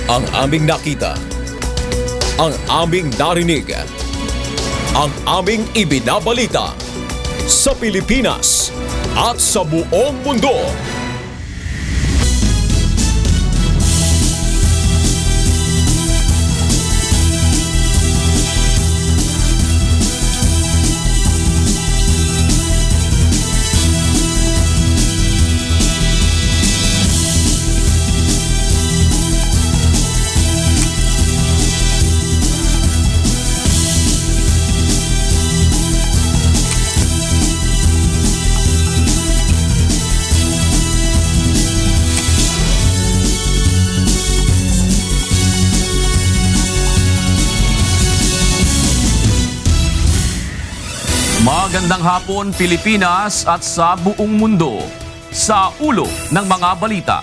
Ang aming nakita, ang aming narinig, ang aming ibinabalita sa Pilipinas at sa buong mundo. Magandang hapon Pilipinas at sa buong mundo. Sa ulo ng mga balita.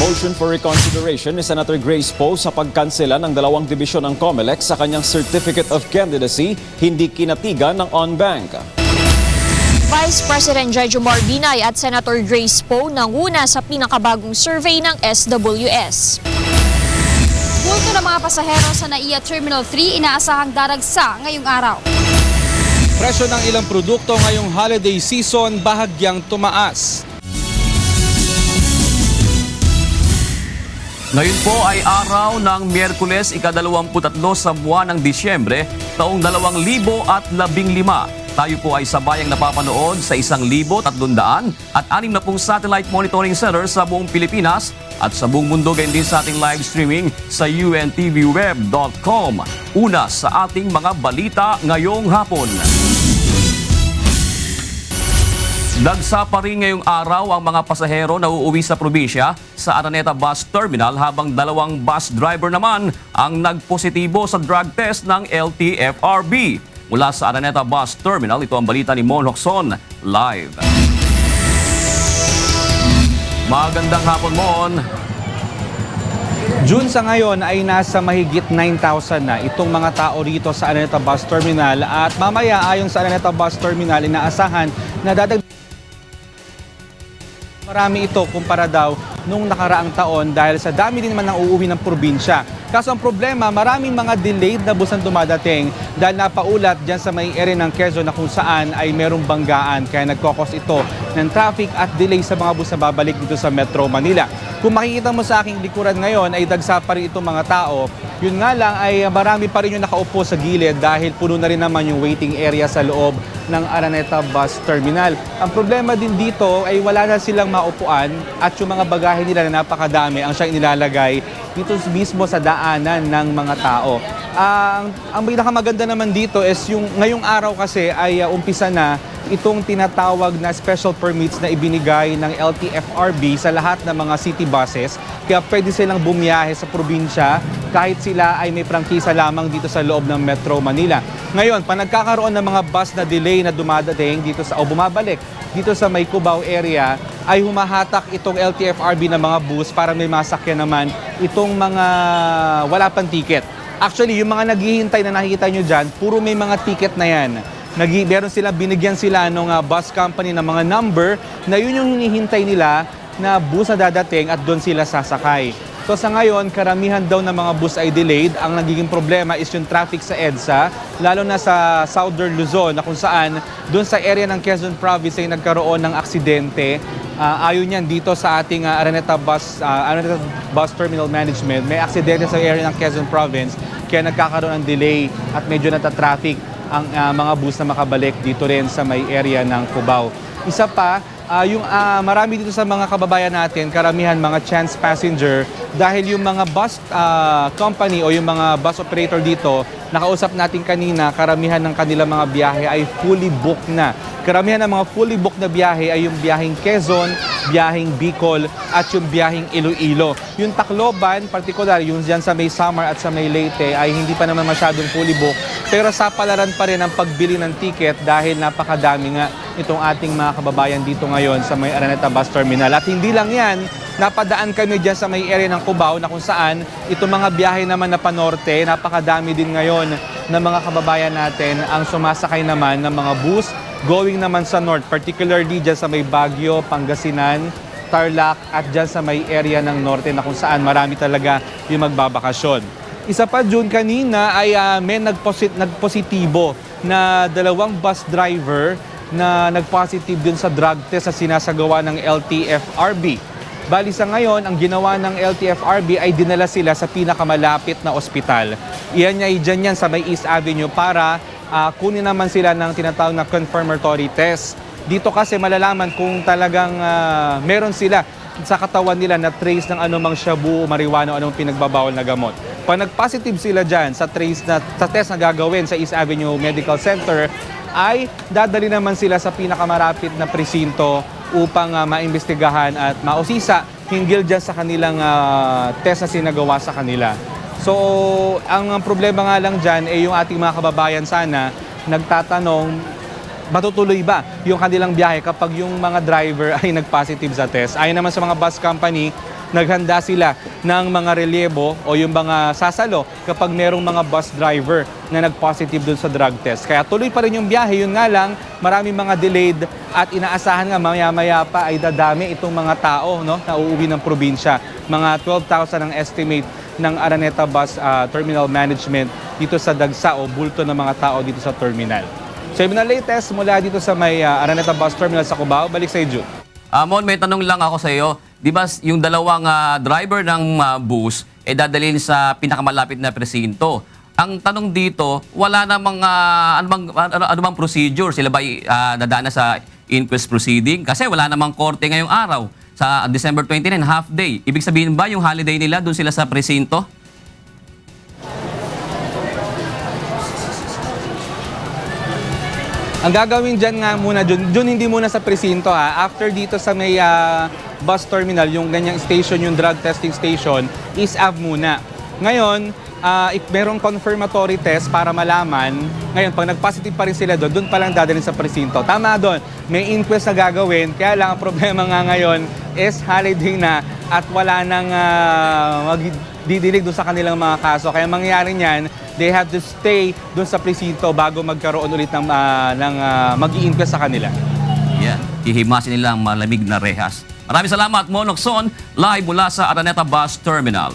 Motion for reconsideration ni Senator Grace Poe sa pagkansela ng dalawang dibisyon ng COMELEC sa kanyang Certificate of Candidacy hindi kinatigan ng OnBank. Vice President Jojo Marbinay at Senator Grace Poe nanguna sa pinakabagong survey ng SWS. Bulto ng mga pasahero sa NAIA Terminal 3 inaasahang daragsa ngayong araw. Presyo ng ilang produkto ngayong holiday season bahagyang tumaas. Ngayon po ay araw ng Miyerkules, ika-23 sa buwan ng Disyembre, taong 2015. Tayo po ay sabayang napapanood sa 1,360 satellite monitoring center sa buong Pilipinas at sa buong mundo, gayon din sa ating live streaming sa untvweb.com. Una sa ating mga balita ngayong hapon. Dagsa pa rin ngayong araw ang mga pasahero na uuwi sa probinsya sa Araneta Bus Terminal habang dalawang bus driver naman ang nagpositibo sa drug test ng LTFRB. Mula sa Araneta Bus Terminal, ito ang balita ni Mon Locson, live. Magandang hapon, Mon. June sa ngayon ay nasa mahigit 9,000 na itong mga tao rito sa Araneta Bus Terminal at mamaya ayon sa Araneta Bus Terminal inaasahan na marami ito kumpara daw nung nakaraang taon dahil sa dami din naman ng uuwi ng probinsya. Kaso ang problema, maraming mga delayed na bus ang dumadating dahil napaulat dyan sa may area ng Quezon na kung saan ay merong banggaan kaya nagkokos ito ng traffic at delay sa mga bus na babalik dito sa Metro Manila. Kung makikita mo sa aking likuran ngayon ay dagsa pa rin itong mga tao. Yun nga lang ay marami pa rin yung nakaupo sa gilid dahil puno na rin naman yung waiting area sa loob ng Araneta Bus Terminal. Ang problema din dito ay wala na silang maupuan at yung mga bagahe nila na napakadami ang siyang inilalagay dito mismo sa daanan ng mga tao. Ang pinakamaganda naman dito is yung ngayong araw kasi ay umpisa na itong tinatawag na special permits na ibinigay ng LTFRB sa lahat ng mga city buses. Kaya pwede silang bumiyahe sa probinsya kahit sila ay may prangkisa lamang dito sa loob ng Metro Manila. Ngayon, pa nagkakaroon ng mga bus na delay na dumadating dito o bumabalik dito sa may Cubao area, ay humahatak itong LTFRB na mga bus para may masakyan naman itong mga wala pang ticket. Actually, yung mga naghihintay na nakikita nyo dyan, puro may mga ticket na yan. Meron sila, binigyan sila ng bus company ng mga number na yun yung hinihintay nila na bus na dadating at doon sila sasakay. So sa ngayon, karamihan daw ng mga bus ay delayed. Ang nagiging problema is yung traffic sa EDSA, lalo na sa Southern Luzon na kung saan doon sa area ng Quezon Province ay nagkaroon ng aksidente. Ayon yan dito sa ating Araneta Bus Terminal Management, may aksidente sa area ng Quezon Province kaya nagkakaroon ng delay at medyo natatraffic ang mga bus na makabalik dito rin sa may area ng Cubao. Isa pa, marami dito sa mga kababayan natin, karamihan mga chance passenger dahil yung mga bus company o yung mga bus operator dito, nakausap natin kanina, karamihan ng kanilang mga biyahe ay fully booked na. Karamihan ng mga fully booked na biyahe ay yung biyaheng Quezon, biyaheng Bicol at yung biyaheng Iloilo. Yung Tacloban, particular yung dyan sa may Samar at sa may Leyte ay hindi pa naman masyadong fully booked. Pero sapalaran pa rin ang pagbili ng ticket dahil napakadami nga itong ating mga kababayan dito ngayon sa may Araneta Bus Terminal. At hindi lang yan, napadaan kami dyan sa may area ng Cubao na kung saan itong mga biyahe naman na panorte, napakadami din ngayon ng mga kababayan natin ang sumasakay naman ng mga bus going naman sa north, particularly dyan sa may Baguio, Pangasinan, Tarlac at dyan sa may area ng norte na kung saan marami talaga yung magbabakasyon. Isa pa, June, kanina ay may nagpositibo na 2 bus driver na nagpositive dun sa drug test na sinasagawa ng LTFRB. Bali sa ngayon, ang ginawa ng LTFRB ay dinala sila sa pinakamalapit na ospital. Iyan ay dyan yan sa may East Avenue para kunin naman sila ng tinatawag na confirmatory test. Dito kasi malalaman kung talagang meron sila sa katawan nila na trace ng anumang shabu, marijuana o anumang pinagbabawal na gamot. Pag nag-positive sila dyan sa test na gagawin sa East Avenue Medical Center, ay dadali naman sila sa pinakamarapit na presinto upang maimbestigahan at mausisa hinggil dyan sa kanilang test na sinagawa sa kanila. So, ang problema nga lang dyan ay yung ating mga kababayan sana nagtatanong, matutuloy ba yung kanilang biyahe kapag yung mga driver ay nag-positive sa test? Ayon naman sa mga bus company, naghanda sila ng mga relyebo o yung mga sasalo kapag merong mga bus driver na nag-positive dun sa drug test. Kaya tuloy pa rin yung biyahe, yun nga lang, maraming mga delayed at inaasahan nga maya-maya pa ay dadami itong mga tao na uuwi ng probinsya. Mga 12,000 ang estimate ng Araneta Bus Terminal Management dito sa Dagsa o bulto ng mga tao dito sa terminal. So yung latest mula dito sa may Araneta Bus Terminal sa Cubao, balik sa Jude. Mon, may tanong lang ako sa iyo. Di ba yung 2 driver ng bus dadalhin sa pinakamalapit na presinto? Ang tanong dito, wala namang anumang procedure. Sila ba nadaan na sa inquest proceeding? Kasi wala namang korte ngayong araw. Sa December 29, half day. Ibig sabihin ba yung holiday nila doon sila sa presinto? Ang gagawin dyan nga muna, Jun, hindi muna sa presinto After dito sa may bus terminal, yung ganyang station, yung drug testing station, is av muna. Ngayon, merong confirmatory test para malaman. Ngayon, pag nag-positive pa rin sila doon pa lang dadalhin sa presinto. Tama doon, may inquest na gagawin. Kaya lang, ang problema nga ngayon is holiday na at wala nang magdidilig doon sa kanilang mga kaso. Kaya mangyayari niyan, they have to stay doon sa presinto bago magkaroon ulit ng mag-i-inquest sa kanila. Yeah, hihimasin nila ang malamig na rehas. Maraming salamat, Mon Locson, live mula sa Araneta Bus Terminal.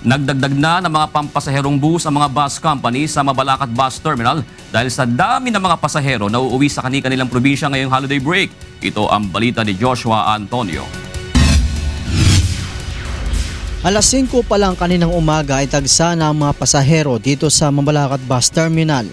Nagdagdag na ng mga pampasaherong bus ang mga bus company sa Mabalacat Bus Terminal dahil sa dami ng mga pasahero na uuwi sa kanilang probinsya ngayong holiday break. Ito ang balita ni Joshua Antonio. Alas 5 pa lang kaninang umaga ay tagsa na ang mga pasahero dito sa Mabalacat Bus Terminal.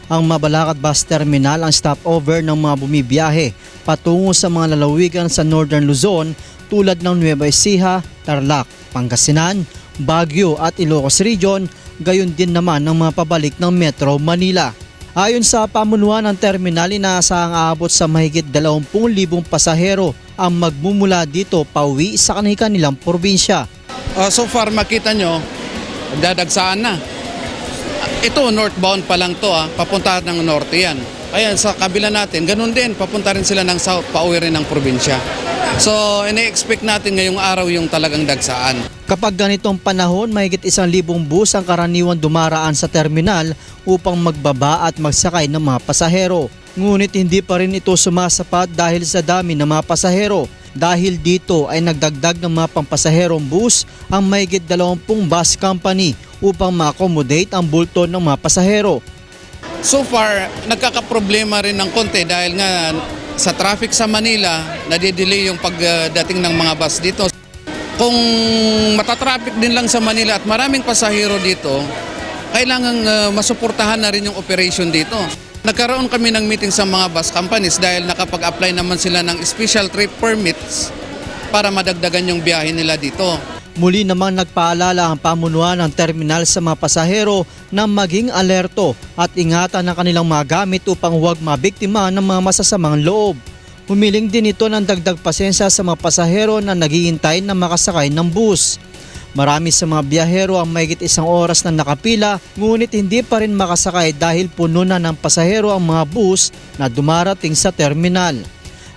Ang Mabalacat Bus Terminal ang stopover ng mga bumibiyahe patungo sa mga lalawigan sa Northern Luzon tulad ng Nueva Ecija, Tarlac, Pangasinan, Baguio at Ilocos Region, gayon din naman ng mga pabalik ng Metro Manila. Ayon sa pamunuan ng terminal, inaasahang aabot sa mahigit 20,000 pasahero ang magmumula dito pauwi sa kanilang probinsya. So far makita nyo, dadagsaan na. Ito northbound pa lang to papunta ng norte yan. Ayan sa kabila natin, ganun din, papunta rin sila ng south, pauwi rin ng probinsya. So ine-expect natin ngayong araw yung talagang dagsaan. Kapag ganitong panahon, mahigit 1,000 bus ang karaniwan dumaraan sa terminal upang magbaba at magsakay ng mga pasahero. Ngunit hindi pa rin ito sumasapat dahil sa dami ng mga pasahero. Dahil dito ay nagdagdag ng mga pampasaherong bus ang mahigit 20 bus company upang ma-accommodate ang bulto ng mga pasahero. So far, nagkakaproblema rin ng konti dahil nga sa traffic sa Manila, nadidelay yung pagdating ng mga bus dito. Kung matatraffic din lang sa Manila at maraming pasahero dito, kailangang masuportahan na rin yung operation dito. Nagkaroon kami ng meeting sa mga bus companies dahil nakapag-apply naman sila ng special trip permits para madagdagan yung biyahe nila dito. Muli namang nagpaalala ang pamunuan ng terminal sa mga pasahero na maging alerto at ingatan ang kanilang mga gamit upang huwag mabiktima ng mga masasamang loob. Humiling din ito ng dagdag pasensya sa mga pasahero na naghihintay na makasakay ng bus. Marami sa mga biyahero ang mahigit 1 oras na nakapila ngunit hindi pa rin makasakay dahil puno na ng pasahero ang mga bus na dumarating sa terminal.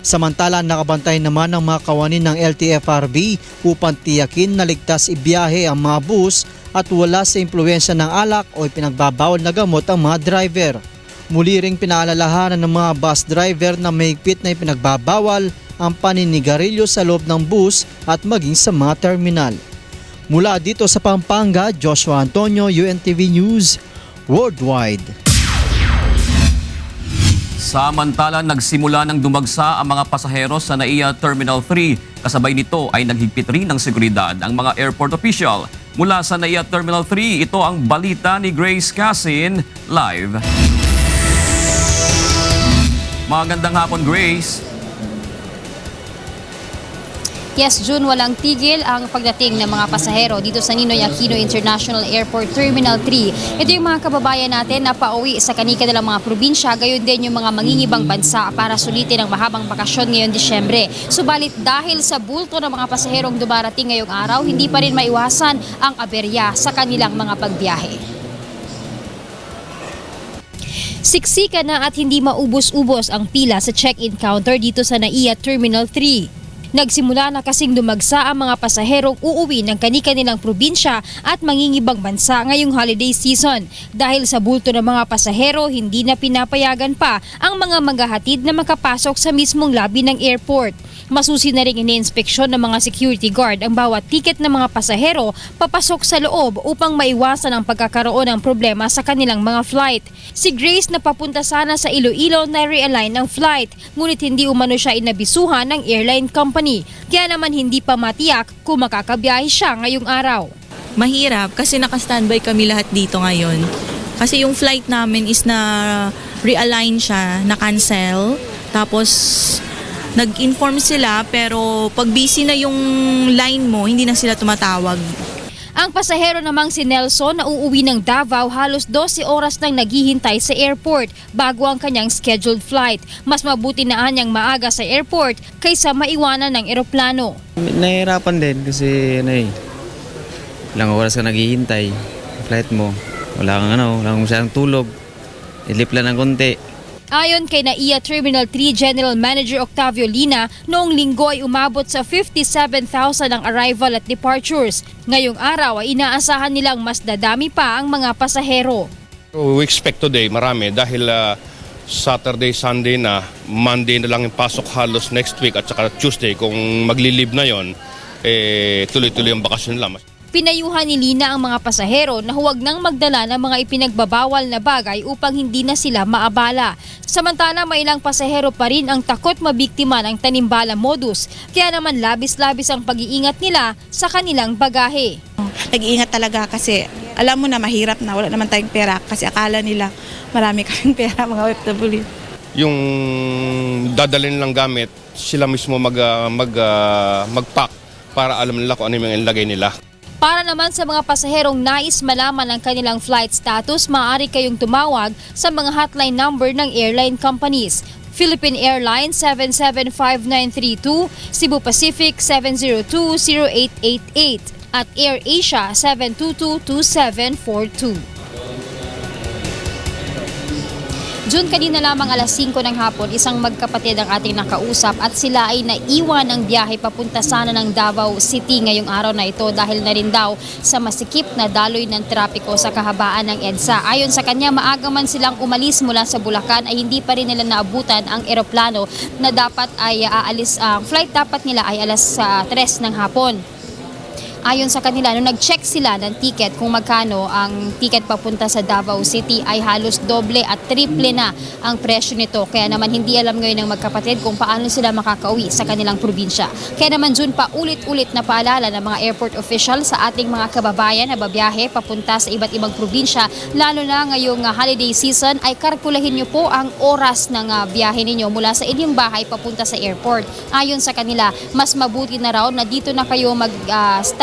Samantala, nakabantay naman ang mga kawani ng LTFRB upang tiyakin na ligtas ibiyahe ang mga bus at wala sa impluwensya ng alak o ipinagbabawal na gamot ang mga driver. Muli ring pinaalalahanan ng mga bus driver na mahigpit na ipinagbabawal ang paninigarilyo sa loob ng bus at maging sa mga terminal. Mula dito sa Pampanga, Joshua Antonio, UNTV News, Worldwide. Samantala, nagsimula ng dumagsa ang mga pasahero sa NAIA Terminal 3. Kasabay nito ay naghigpit rin ng seguridad ang mga airport official. Mula sa NAIA Terminal 3, ito ang balita ni Grace Casin, live. Magandang hapon, Grace. Yes, June, walang tigil ang pagdating ng mga pasahero dito sa Ninoy Aquino International Airport Terminal 3. Ito yung mga kababayan natin na pauwi sa kanilang mga probinsya, gayon din yung mga mangingibang bansa para sulitin ang mahabang bakasyon ngayong Disyembre. Subalit dahil sa bulto ng mga pasaherong dumarating ngayong araw, hindi pa rin maiwasan ang aberya sa kanilang mga pagbiyahe. Siksika na at hindi maubos-ubos ang pila sa check-in counter dito sa NAIA Terminal 3. Nagsimula na kasing dumagsa ang mga pasaherong uuwi ng kani-kanilang probinsya at mangingibang bansa ngayong holiday season. Dahil sa bulto ng mga pasahero, hindi na pinapayagan pa ang mga maghahatid na makapasok sa mismong lobby ng airport. Masusi na rin iniinspeksyon ng mga security guard ang bawat tiket ng mga pasahero papasok sa loob upang maiwasan ang pagkakaroon ng problema sa kanilang mga flight. Si Grace na papunta sana sa Iloilo na realign ang flight, ngunit hindi umano siya inabisuhan ng airline company. Kaya naman hindi pa matiyak kung makakabiyahe siya ngayong araw. Mahirap kasi naka-standby kami lahat dito ngayon. Kasi yung flight namin is na realign siya, na-cancel. Tapos nag-inform sila pero pag busy na yung line mo, hindi na sila tumatawag. Ang pasahero namang si Nelson na uuwi ng Davao halos 12 oras nang naghihintay sa airport bago ang kanyang scheduled flight. Mas mabuti na anyang maaga sa airport kaysa maiwanan ng eroplano. Nahihirapan din kasi ilang oras ka naghihintay. Flight mo, wala kang masyadong tulog. Ilip lang ng konti. Ayon kay NAIA Terminal 3 General Manager Octavio Lina, noong linggo ay umabot sa 57,000 ang arrival at departures. Ngayong araw ay inaasahan nilang mas dadami pa ang mga pasahero. We expect today marami dahil Saturday, Sunday na, Monday na lang yung pasok halos next week at saka Tuesday kung magli-leave na yon, tuloy-tuloy ang bakasyon lang. Pinayuhan ni Lina ang mga pasahero na huwag nang magdala ng mga ipinagbabawal na bagay upang hindi na sila maabala. Samantala, may ilang pasahero pa rin ang takot mabiktima ng tanimbala modus, kaya naman labis-labis ang pag-iingat nila sa kanilang bagahe. Nag-iingat talaga kasi alam mo na mahirap na wala naman tayong pera kasi akala nila marami kaming pera mga OFW. Yung dadalhin lang gamit, sila mismo mag-pack para alam nila kung ano yung ilagay nila. Para naman sa mga pasaherong nais malaman ang kanilang flight status, maaari kayong tumawag sa mga hotline number ng airline companies. Philippine Airlines 775932, Cebu Pacific 7020888 at AirAsia 7222742. June, kanina lamang alas 5 ng hapon, isang magkapatid ang ating nakausap at sila ay naiwan ng biyahe papunta sana ng Davao City ngayong araw na ito dahil na rin daw sa masikip na daloy ng trapiko sa kahabaan ng EDSA. Ayon sa kanya, maaga man silang umalis mula sa Bulacan ay hindi pa rin nila naabutan ang eroplano na dapat ay aalis. Ang flight dapat nila ay alas 3 ng hapon. Ayon sa kanila, nung nag-check sila ng ticket kung magkano ang ticket papunta sa Davao City ay halos doble at triple na ang presyo nito. Kaya naman hindi alam ngayon ng magkapatid kung paano sila makakauwi sa kanilang probinsya. Kaya naman June, paulit-ulit na paalala ng mga airport official sa ating mga kababayan na babiyahe papunta sa iba't ibang probinsya, lalo na ngayong holiday season, ay kalkulahin nyo po ang oras ng biyahe ninyo mula sa inyong bahay papunta sa airport. Ayon sa kanila, mas mabuti na raw na dito na kayo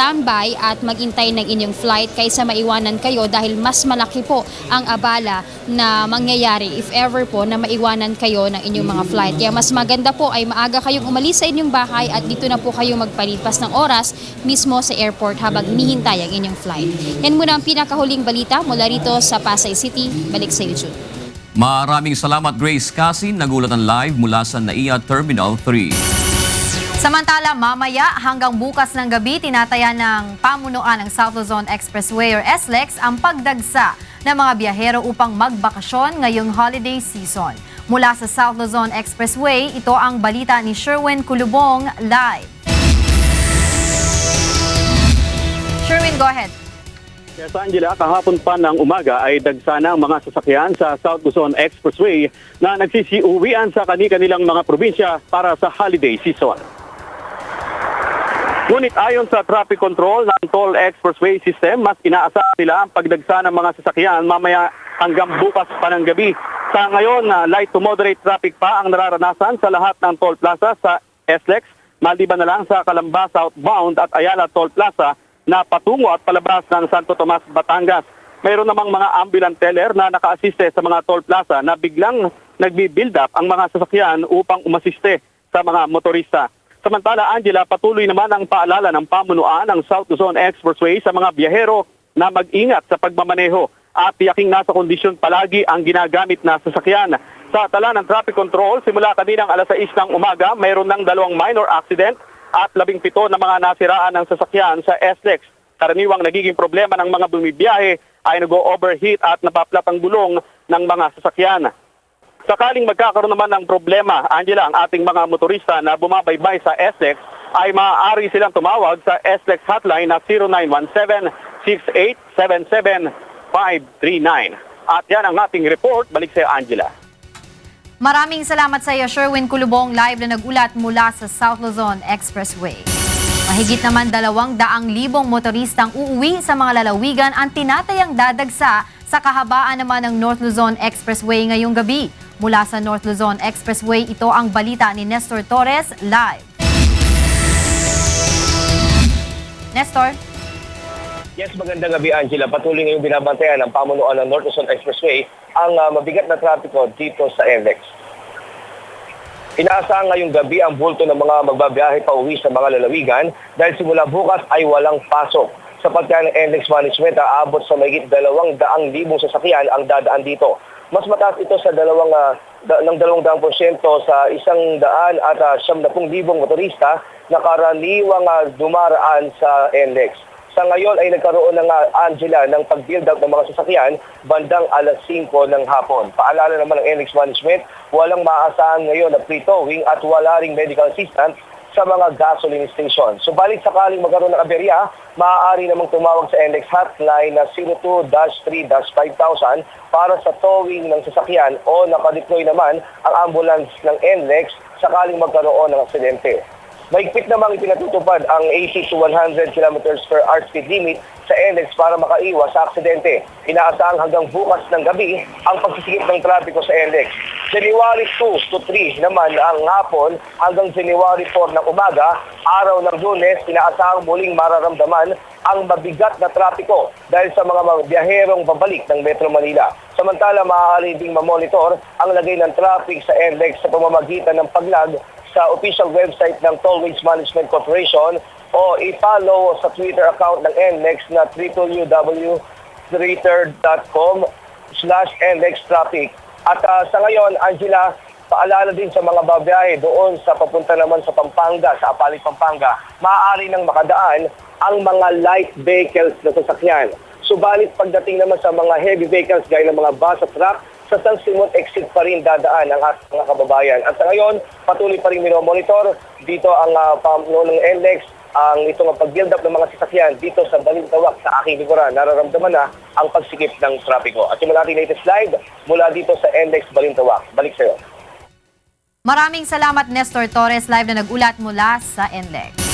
standby at maghintay ng inyong flight kaysa maiwanan kayo dahil mas malaki po ang abala na mangyayari if ever po na maiwanan kayo ng inyong mga flight. Kaya mas maganda po ay maaga kayong umalis sa inyong bahay at dito na po kayo magpalipas ng oras mismo sa airport habang hinihintay ang inyong flight. Yan muna ang pinakahuling balita mula rito sa Pasay City. Balik sa YouTube. Maraming salamat, Grace Casin, nagulatan live mula sa NAIA Terminal 3. Samantala, mamaya hanggang bukas ng gabi, tinataya ng pamunuan ng South Luzon Expressway or SLEX ang pagdagsa ng mga biyahero upang magbakasyon ngayong holiday season. Mula sa South Luzon Expressway, ito ang balita ni Sherwin Kulubong live. Sherwin, go ahead. Yes, Angela, kahapon pa ng umaga ay dagsana ang mga sasakyan sa South Luzon Expressway na nagsisiuwian sa kanilang mga probinsya para sa holiday season. Ngunit ayon sa traffic control ng Toll Expressway System, mas inaasahan nila ang pagdagsa ng mga sasakyan mamaya hanggang bukas pa ng gabi. Sa ngayon, light to moderate traffic pa ang nararanasan sa lahat ng toll plaza sa SLEX, maliban na lang sa Calamba southbound at Ayala Toll Plaza na patungo at palabas ng Santo Tomas, Batangas. Mayroon namang mga ambulant teller na naka-assiste sa mga toll plaza na biglang nagbi-build up ang mga sasakyan upang umasiste sa mga motorista. Samantala, Angela, patuloy naman ang paalala ng pamunuan ng South Luzon Expressway sa mga biyahero na mag-ingat sa pagmamaneho at tiyaking nasa kondisyon palagi ang ginagamit na sasakyan. Sa tala ng traffic control, simula kaninang alas 6 ng umaga, mayroon ng 2 minor accident at 17 na mga nasiraan ng sasakyan sa SLEX. Karaniwang nagiging problema ng mga bumibiyahe ay nag-overheat at napaplat ang gulong ng mga sasakyan. Sakaling magkakaroon naman ng problema, Angela, ang ating mga motorista na bumabaybay sa SLEX ay maaari silang tumawag sa SLEX hotline na 0917-6877-539. At yan ang ating report. Balik sa iyo, Angela. Maraming salamat sa iyo, Sherwin Kulubong, live na nagulat mula sa South Luzon Expressway. Mahigit naman 200,000 motoristang uuwi sa mga lalawigan ang tinatayang dadagsa sa kahabaan naman ng North Luzon Expressway ngayong gabi. Mula sa North Luzon Expressway, ito ang balita ni Nestor Torres live. Nestor? Yes, magandang gabi, Angela. Patuloy ngayong binabantayan ng pamunuan ng North Luzon Expressway ang mabigat na trapiko dito sa NLEX. Inaasahan ngayong gabi ang bulto ng mga magbabiyahe pa uwi sa mga lalawigan dahil simula bukas ay walang pasok. Sapagkat ng NLEX Management aabot sa mahigit 200,000 sasakyan ang dadaan dito. Mas mataas ito sa ng 200% sa 170,000 motorista na karaniwang dumaraan sa NLEX. Sa ngayon ay nagkaroon ng Angela ng pag-build up ng mga sasakyan bandang alas 5 ng hapon. Paalala naman ng NLEX Management, walang maaasahan ngayon na pre-towing at wala ring medical assistance sa mga gasoline station. Subalit sakaling magkaroon ng aberya, maaari namang tumawag sa NLEX hotline na 02-3-5000 para sa towing ng sasakyan o nakadeploy naman ang ambulance ng NLEX sakaling magkaroon ng aksidente. Mahigpit namang ipinatutupad ang 80 to 100 km per hour speed limit sa NLEX para makaiwas sa aksidente. Inaasahang hanggang bukas ng gabi ang pagsisikip ng trapiko sa NLEX. January 2 to 3 naman ang hapon hanggang January 4 ng umaga, araw ng Lunes, inaasahang muling mararamdaman ang mabigat na trapiko dahil sa mga biyaherong babalik ng Metro Manila. Samantala, maaari ding mamonitor ang lagay ng traffic sa NLEX sa pamamagitan ng paglag sa official website ng Tollways Management Corporation o i-follow sa Twitter account ng NLEX na www.twitter.com/NLEXtraffic. At sa ngayon, Angela, paalala din sa mga babiyahe doon sa papunta naman sa Pampanga, sa Apalit, Pampanga, maaari nang makadaan ang mga light vehicles na sasakyan. Subalit pagdating naman sa mga heavy vehicles gaya ng mga bus at truck, sa San Simon exit pa rin dadaan ang ating mga kababayan. At sa ngayon, patuloy pa rin minomonitor dito ang pamunuan ng NLEX, ang itong pag-build up ng mga sasakyan dito sa Balintawak sa aking likuran. Nararamdaman na ang pagsikip ng trapiko. At yung ating latest live mula dito sa NLEX Balintawak. Balik sa iyo. Maraming salamat, Nestor Torres, live na nagulat mula sa NLEX.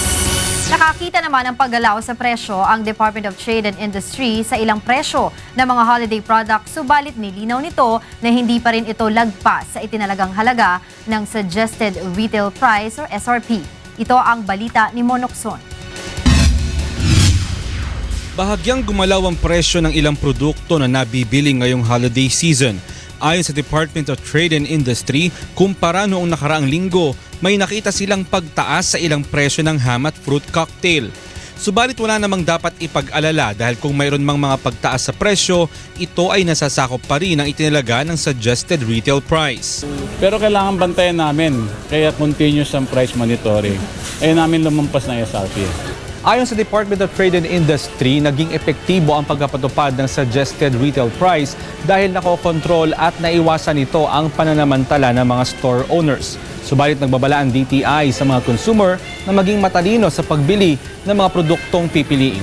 Nakakita naman ng paggalaw sa presyo ang Department of Trade and Industry sa ilang presyo ng mga holiday products, subalit nilinaw nito na hindi pa rin ito lagpas sa itinalagang halaga ng Suggested Retail Price or SRP. Ito ang balita ni Monokson. Bahagyang gumalaw ang presyo ng ilang produkto na nabibili ngayong holiday season. Ayon sa Department of Trade and Industry, kumpara noong nakaraang linggo, may nakita silang pagtaas sa ilang presyo ng ham at fruit cocktail. Subalit wala namang dapat ipag-alala dahil kung mayroon mang mga pagtaas sa presyo, ito ay nasasakop pa rin ang itinalaga ng Suggested Retail Price. Pero kailangan bantayan namin, kaya continuous ang price monitoring. Ayaw namin lumampas ng SRP. Ayon sa Department of Trade and Industry, naging epektibo ang pagpapatupad ng suggested retail price dahil nakokontrol at naiwasan nito ang pananamantala ng mga store owners. Subalit nagbabala ang DTI sa mga consumer na maging matalino sa pagbili ng mga produktong pipiliin.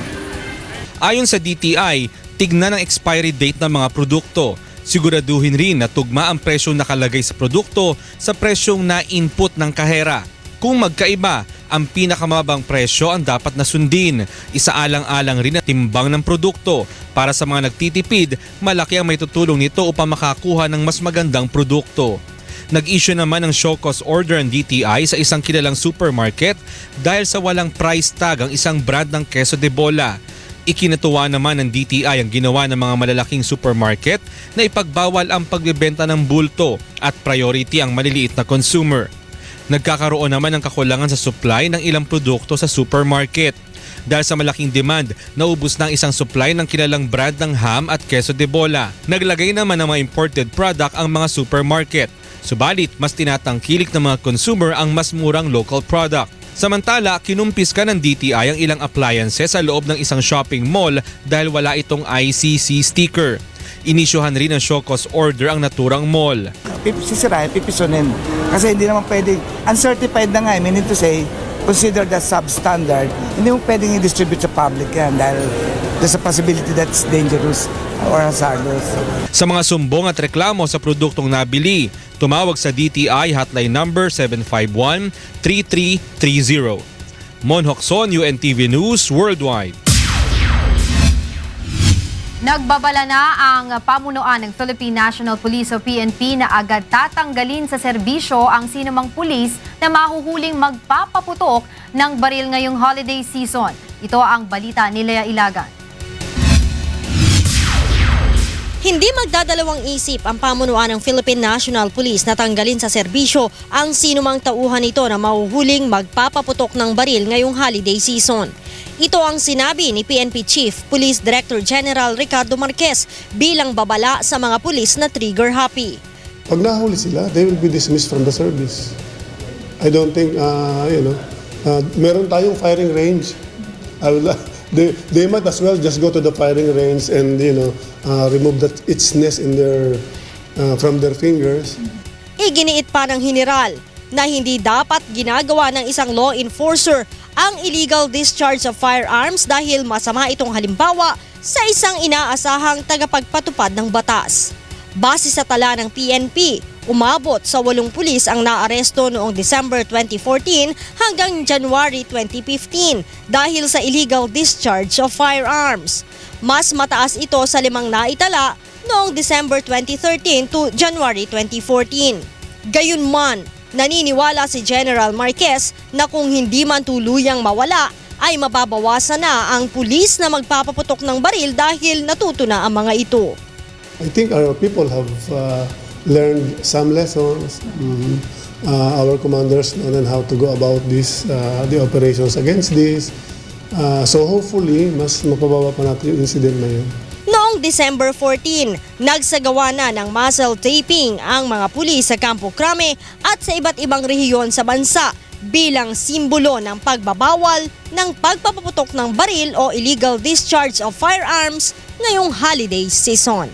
Ayon sa DTI, tignan ang expiry date ng mga produkto. Siguraduhin rin na tugma ang presyong nakalagay sa produkto sa presyong na-input ng kahera. Kung magkaiba, ang pinakamababang presyo ang dapat na sundin. Isaalang-alang rin ang timbang ng produkto. Para sa mga nagtitipid, malaki ang may tutulong nito upang makakuha ng mas magandang produkto. Nag-issue naman ng show cause order ang DTI sa isang kilalang supermarket dahil sa walang price tag ang isang brand ng queso de bola. Ikinatuwa naman ng DTI ang ginawa ng mga malalaking supermarket na ipagbawal ang pagbebenta ng bulto at priority ang maliliit na consumer. Nagkakaroon naman ng kakulangan sa supply ng ilang produkto sa supermarket. Dahil sa malaking demand, naubos na ang isang supply ng kilalang brand ng ham at queso de bola. Naglagay naman ng mga imported product ang mga supermarket. Subalit, mas tinatangkilik ng mga consumer ang mas murang local product. Samantala, kinumpiska ng DTI ang ilang appliances sa loob ng isang shopping mall dahil wala itong ICC sticker. Inisyuhan rin ng show cause order ang naturang mall. Sisirahin, pipisonin. Kasi hindi naman pwedeng, uncertified na nga, meaning to say, considered as substandard, hindi mo pwedeng i-distribute sa public yan dahil there's a possibility that's dangerous or hazardous. Sa mga sumbong at reklamo sa produktong nabili, tumawag sa DTI hotline number 751-3330. Mon Hocson, UNTV News Worldwide. Nagbabala na ang pamunuan ng Philippine National Police o PNP na agad tatanggalin sa serbisyo ang sinumang pulis na mahuhuling magpapaputok ng baril ngayong holiday season. Ito ang balita ni Lea Ilagan. Hindi magdadalawang isip ang pamunuan ng Philippine National Police na tanggalin sa serbisyo ang sinumang tauhan nito na mahuhuling magpapaputok ng baril ngayong holiday season. Ito ang sinabi ni PNP Chief Police Director General Ricardo Marquez bilang babala sa mga pulis na trigger happy. Pag nahuli sila, they will be dismissed from the service. I don't think, meron tayong firing range. They might as well just go to the firing range and remove that itchiness in from their fingers. Iginiit pa ng general na hindi dapat ginagawa ng isang law enforcer ang illegal discharge of firearms dahil masama itong halimbawa sa isang inaasahang tagapagpatupad ng batas. Base sa tala ng PNP, umabot sa 8 pulis ang naaresto noong December 2014 hanggang January 2015 dahil sa illegal discharge of firearms. Mas mataas ito sa 5 naitala noong December 2013 to January 2014. Gayunman, naniniwala si General Marquez na kung hindi man tuluyang mawala ay mababawasan na ang pulis na magpapaputok ng baril dahil natuto na ang mga ito. I think our people have learned some lessons. Our commanders know how to go about this, the operations against this. So hopefully, mas mapababa pa natin yung incident na yun. Noong December 14, nagsagawa na ng muzzle taping ang mga pulis sa Campo Crame at sa iba't ibang rehiyon sa bansa bilang simbolo ng pagbabawal ng pagpapaputok ng baril o illegal discharge of firearms ngayong holiday season.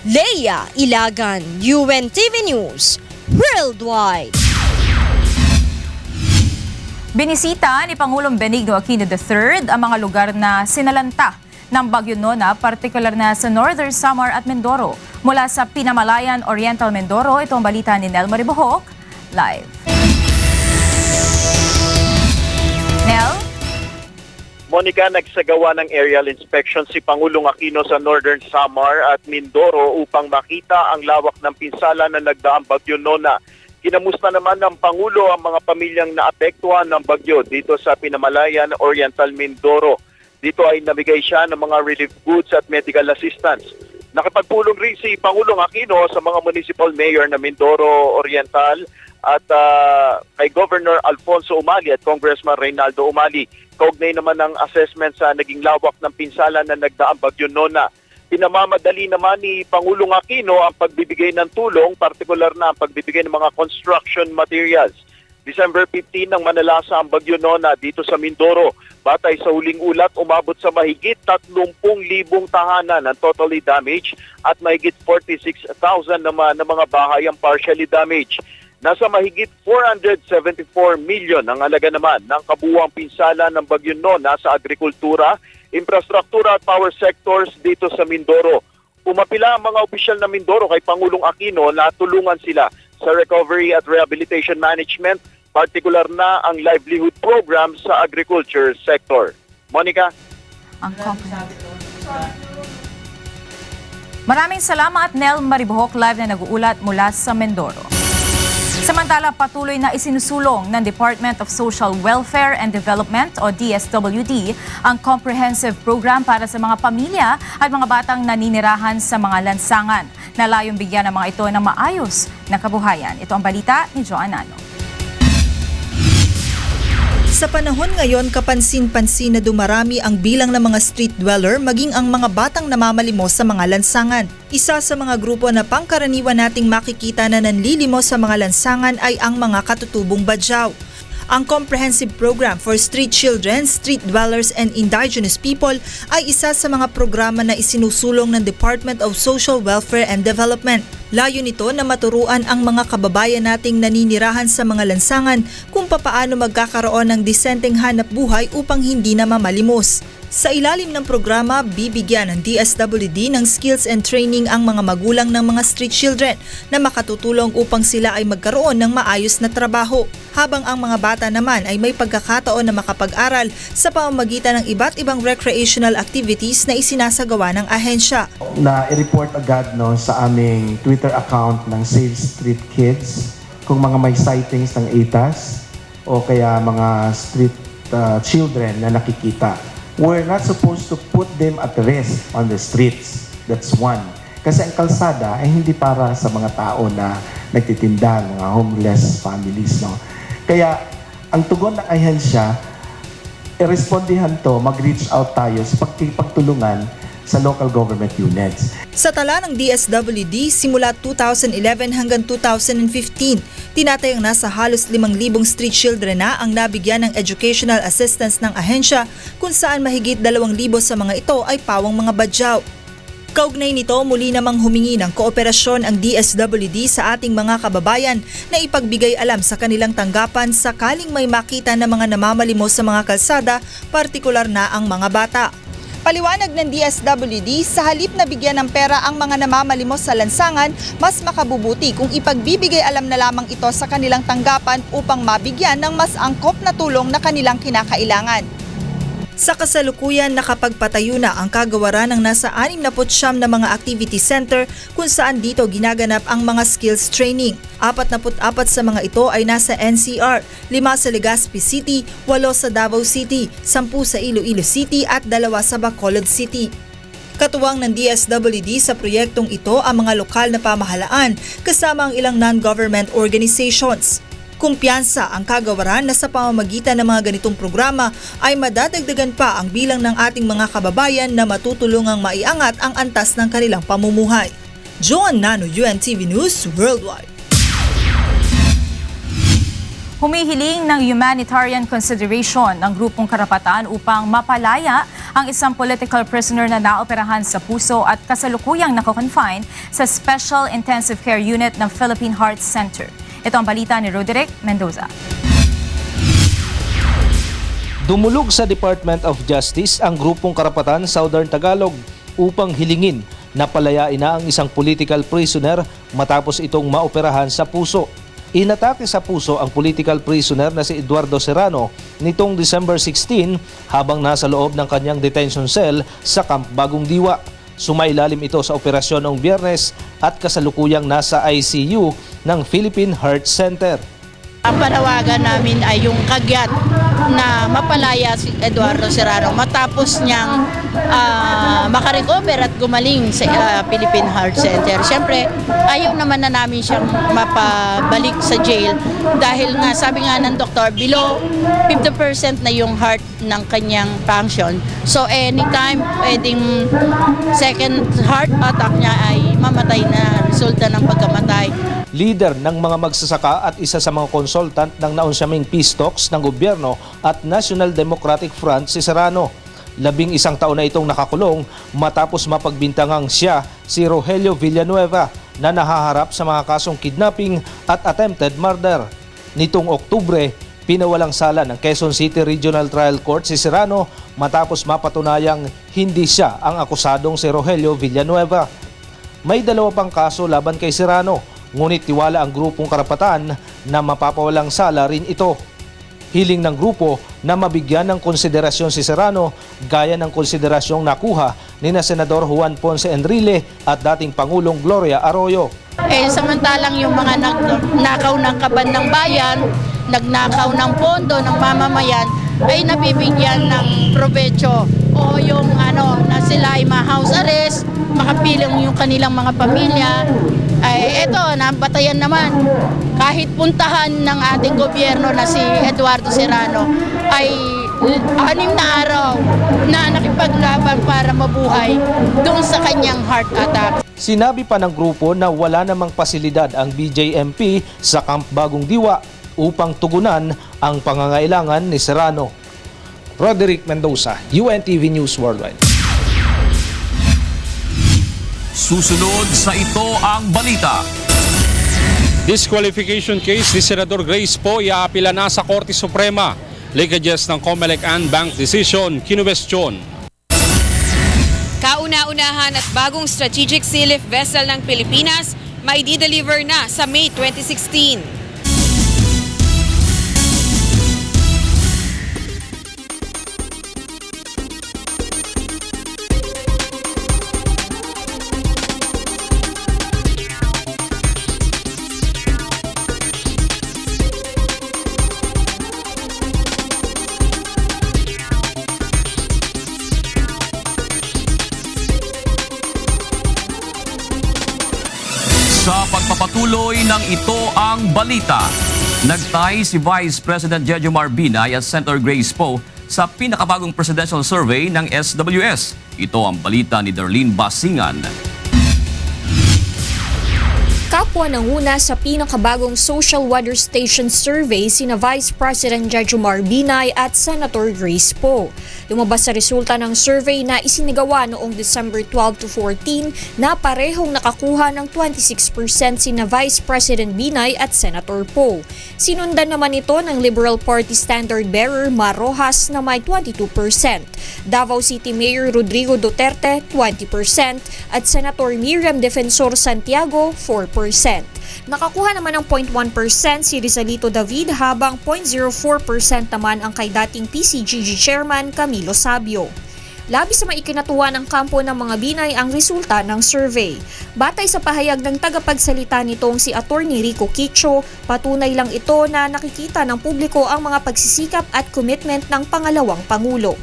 Lea Ilagan, UNTV News, Worldwide. Binisita ni Pangulong Benigno Aquino III ang mga lugar na sinalanta ng Bagyo Nona, partikular na sa Northern Samar at Mindoro. Mula sa Pinamalayan, Oriental Mindoro, itong balita ni Nel Maribohok, live. Nel? Monica, nagsagawa ng aerial inspection si Pangulong Aquino sa Northern Samar at Mindoro upang makita ang lawak ng pinsala na nagdaang Bagyo Nona. Kinamusta naman ng Pangulo ang mga pamilyang naapektuhan ng bagyo dito sa Pinamalayan, Oriental Mindoro. Dito ay nabigay siya ng mga relief goods at medical assistance. Nakipagpulong rin si Pangulong Aquino sa mga municipal mayor na Mindoro Oriental at kay Governor Alfonso Umali at Congressman Reynaldo Umali. Kaugnay naman ng assessment sa naging lawak ng pinsala na nagdaang Bagyo Nona. Pinamamadali naman ni Pangulong Aquino ang pagbibigay ng tulong, partikular na ang pagbibigay ng mga construction materials. December 15 nang manalasa ang bagyo Nona dito sa Mindoro. Batay sa huling ulat, umabot sa mahigit 30,000 tahanan ang totally damaged at mahigit 46,000 naman na mga bahay ang partially damaged. Nasa mahigit 474 million ang halaga naman ng kabuuang pinsala ng bagyo Nona sa agrikultura, infrastruktura at power sectors dito sa Mindoro. Umapila ang mga opisyal ng Mindoro kay Pangulong Aquino na tulungan sila sa recovery at rehabilitation management, partikular na ang livelihood program sa agriculture sector. Monica? Maraming salamat, Nel Maribohok, live na nag-uulat mula sa Mindoro. Samantala, patuloy na isinusulong ng Department of Social Welfare and Development o DSWD ang comprehensive program para sa mga pamilya at mga batang naninirahan sa mga lansangan na layong bigyan ng mga ito ng maayos na kabuhayan. Ito ang balita ni Joan Ano. Sa panahon ngayon, kapansin-pansin na dumarami ang bilang ng mga street dweller maging ang mga batang namamalimos sa mga lansangan. Isa sa mga grupo na pangkaraniwan nating makikita na nanlilimos sa mga lansangan ay ang mga katutubong badyaw. Ang Comprehensive Program for Street Children, Street Dwellers and Indigenous People ay isa sa mga programa na isinusulong ng Department of Social Welfare and Development. Layo nito na maturuan ang mga kababayan nating naninirahan sa mga lansangan kung papaano magkakaroon ng disenteng hanap buhay upang hindi na mamalimos. Sa ilalim ng programa, bibigyan ng DSWD ng skills and training ang mga magulang ng mga street children na makatutulong upang sila ay magkaroon ng maayos na trabaho, habang ang mga bata naman ay may pagkakataon na makapag-aral sa pamamagitan ng iba't ibang recreational activities na isinasagawa ng ahensya. Na i-report agad sa aming Twitter account ng Save Street Kids kung mga may sightings ng ATAS o kaya mga street children na nakikita. We're not supposed to put them at rest on the streets. That's one. Kasi ang kalsada ay hindi para sa mga tao na nagtitinda, mga homeless families. No? Kaya ang tugon ng ahensya, i-respondihan to, mag-reach out tayo sa pagtulungan sa local government units. Sa tala ng DSWD, simula 2011 hanggang 2015, tinatayang nasa halos 5,000 street children na ang nabigyan ng educational assistance ng ahensya, kung saan mahigit 2,000 sa mga ito ay pawang mga badyaw. Kaugnay nito, muli namang humingi ng kooperasyon ang DSWD sa ating mga kababayan na ipagbigay alam sa kanilang tanggapan sakaling may makita na mga namamalimos sa mga kalsada, partikular na ang mga bata. Paliwanag ng DSWD, sa halip na bigyan ng pera ang mga namamalimos sa lansangan, mas makabubuti kung ipagbibigay alam na lamang ito sa kanilang tanggapan upang mabigyan ng mas angkop na tulong na kanilang kinakailangan. Sa kasalukuyan, nakapagpatayo na ang kagawaran ng nasa 69 na mga activity center kung saan dito ginaganap ang mga skills training. 44 sa mga ito ay nasa NCR, 5 sa Legazpi City, 8 sa Davao City, 10 sa Iloilo City at 2 sa Bacolod City. Katuwang ng DSWD sa proyektong ito ang mga lokal na pamahalaan kasama ang ilang non-government organizations. Kumpiyansa ang kagawaran na sa pamamagitan ng mga ganitong programa ay madadagdagan pa ang bilang ng ating mga kababayan na matutulungang maiangat ang antas ng kanilang pamumuhay. Joan Nano, UNTV News Worldwide. Humihiling ng humanitarian consideration ng grupong karapatan upang mapalaya ang isang political prisoner na naoperahan sa puso at kasalukuyang nako-confine sa Special Intensive Care Unit ng Philippine Heart Center. Ito ang balita ni Roderick Mendoza. Dumulog sa Department of Justice ang grupong karapatan Southern Tagalog upang hilingin na palayain na ang isang political prisoner matapos itong maoperahan sa puso. Inatake sa puso ang political prisoner na si Eduardo Serrano nitong December 16 habang nasa loob ng kanyang detention cell sa Camp Bagong Diwa. Sumailalim ito sa operasyon noong Biyernes at kasalukuyang nasa ICU ng Philippine Heart Center. Ang panawagan namin ay yung kagyat na mapalaya si Eduardo Serrano matapos niyang makarecover at gumaling sa Philippine Heart Center. Siyempre, ayaw naman na namin siyang mapabalik sa jail dahil nga sabi nga ng doktor, below 50% na yung heart ng kanyang function. So anytime pwedeng second heart attack niya ay mamatay na resulta ng pagkamatay. leader ng mga magsasaka at isa sa mga consultant ng naunsyaming peace talks ng gobyerno at National Democratic Front si Serrano. 11 taon na itong nakakulong matapos mapagbintangang siya si Rogelio Villanueva na nahaharap sa mga kasong kidnapping at attempted murder. Nitong Oktubre, pinawalang sala ng Quezon City Regional Trial Court si Serrano matapos mapatunayang hindi siya ang akusadong si Rogelio Villanueva. May 2 pang kaso laban kay Serrano, ngunit tiwala ang grupong karapatan na mapapawalang sala rin ito. Hiling ng grupo na mabigyan ng konsiderasyon si Serrano gaya ng konsiderasyong nakuha ni Senador Juan Ponce Enrile at dating Pangulong Gloria Arroyo. Samantalang yung mga nagnakaw ng kaban ng bayan, nagnakaw ng pondo ng mamamayan, ay nabibigyan ng provecho o yung na sila ay ma-house arrest, makapilang yung kanilang mga pamilya. Ay eto, nabatayan naman. Kahit puntahan ng ating gobyerno na si Eduardo Serrano ay 6 na araw na nakipaglaban para mabuhay doon sa kanyang heart attack. Sinabi pa ng grupo na wala namang pasilidad ang BJMP sa Camp Bagong Diwa upang tugunan ang pangangailangan ni Serrano. Roderick Mendoza, UNTV News Worldwide. Susunod sa ito ang balita. Disqualification case ni Senador Grace Poe iaapila na sa Korte Suprema. Leakages ng COMELEC and bank decision, kinuwestiyon. Kauna-unahan at bagong strategic sealift vessel ng Pilipinas may di-deliver na sa May 2016. Sa pagpapatuloy ng Ito ang Balita, nagtay si Vice President Jejomar Binay at Senator Grace Poe sa pinakabagong presidential survey ng SWS. Ito ang balita ni Darlene Basingan. Kapwa nanguna sa pinakabagong Social Weather Station Survey sina Vice President Jejomar Binay at Senator Grace Poe. Lumabas sa resulta ng survey na isinagawa noong December 12 to 14 na parehong nakakuha ng 26% sina Vice President Binay at Senator Poe. Sinundan naman ito ng Liberal Party Standard Bearer Mar Rojas na may 22%, Davao City Mayor Rodrigo Duterte 20% at Senator Miriam Defensor Santiago 4%. Nakakuha naman ng 0.1% si Rizalito David habang 0.04% naman ang kay dating PCGG Chairman Camilo Sabio. Labis sa maikinatuwa ng kampo ng mga Binay ang resulta ng survey. Batay sa pahayag ng tagapagsalita nitong si Attorney Rico Quicho, patunay lang ito na nakikita ng publiko ang mga pagsisikap at commitment ng pangalawang Pangulo.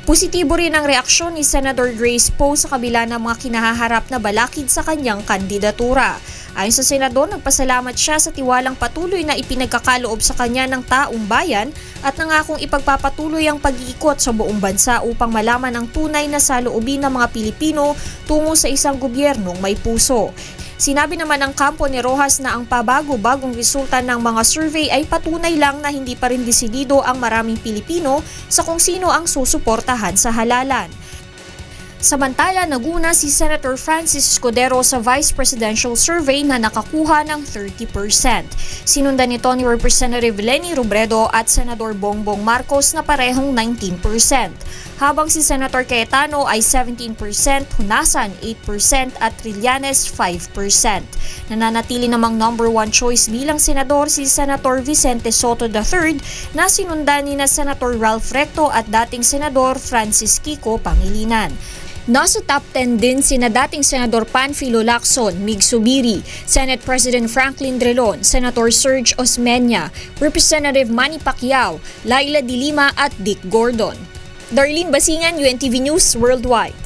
Positibo rin ang reaksyon ni Senator Grace Poe sa kabila ng mga kinahaharap na balakid sa kanyang kandidatura. Ayon sa senador, nagpasalamat siya sa tiwalang patuloy na ipinagkakaloob sa kanya ng taong bayan at nangakong ipagpapatuloy ang pag-iikot sa buong bansa upang malaman ang tunay na saloobin ng mga Pilipino tungo sa isang gobyernong may puso. Sinabi naman ng kampo ni Rojas na ang pabago-bagong resulta ng mga survey ay patunay lang na hindi pa rin desidido ang maraming Pilipino sa kung sino ang susuportahan sa halalan. Samantala, naguna si Senator Francis Escudero sa Vice Presidential Survey na nakakuha ng 30%. Sinundan nito ni Representative Leni Robredo at Senador Bongbong Marcos na parehong 19%. Habang si Senator Cayetano ay 17%, Hunasan 8% at Trillanes 5%. Nananatili namang number 1 choice bilang senador si Senator Vicente Soto III na sinundan ni na Senator Ralph Recto at dating Senador Francis Kiko Pangilinan. Nasa top 10 din sina dating Senador Panfilo Lacson, Mig Subiri, Senate President Franklin Drilon, Senator Serge Osmeña, Representative Manny Pacquiao, Laila De Lima at Dick Gordon. Darlene Basingan, UNTV News Worldwide.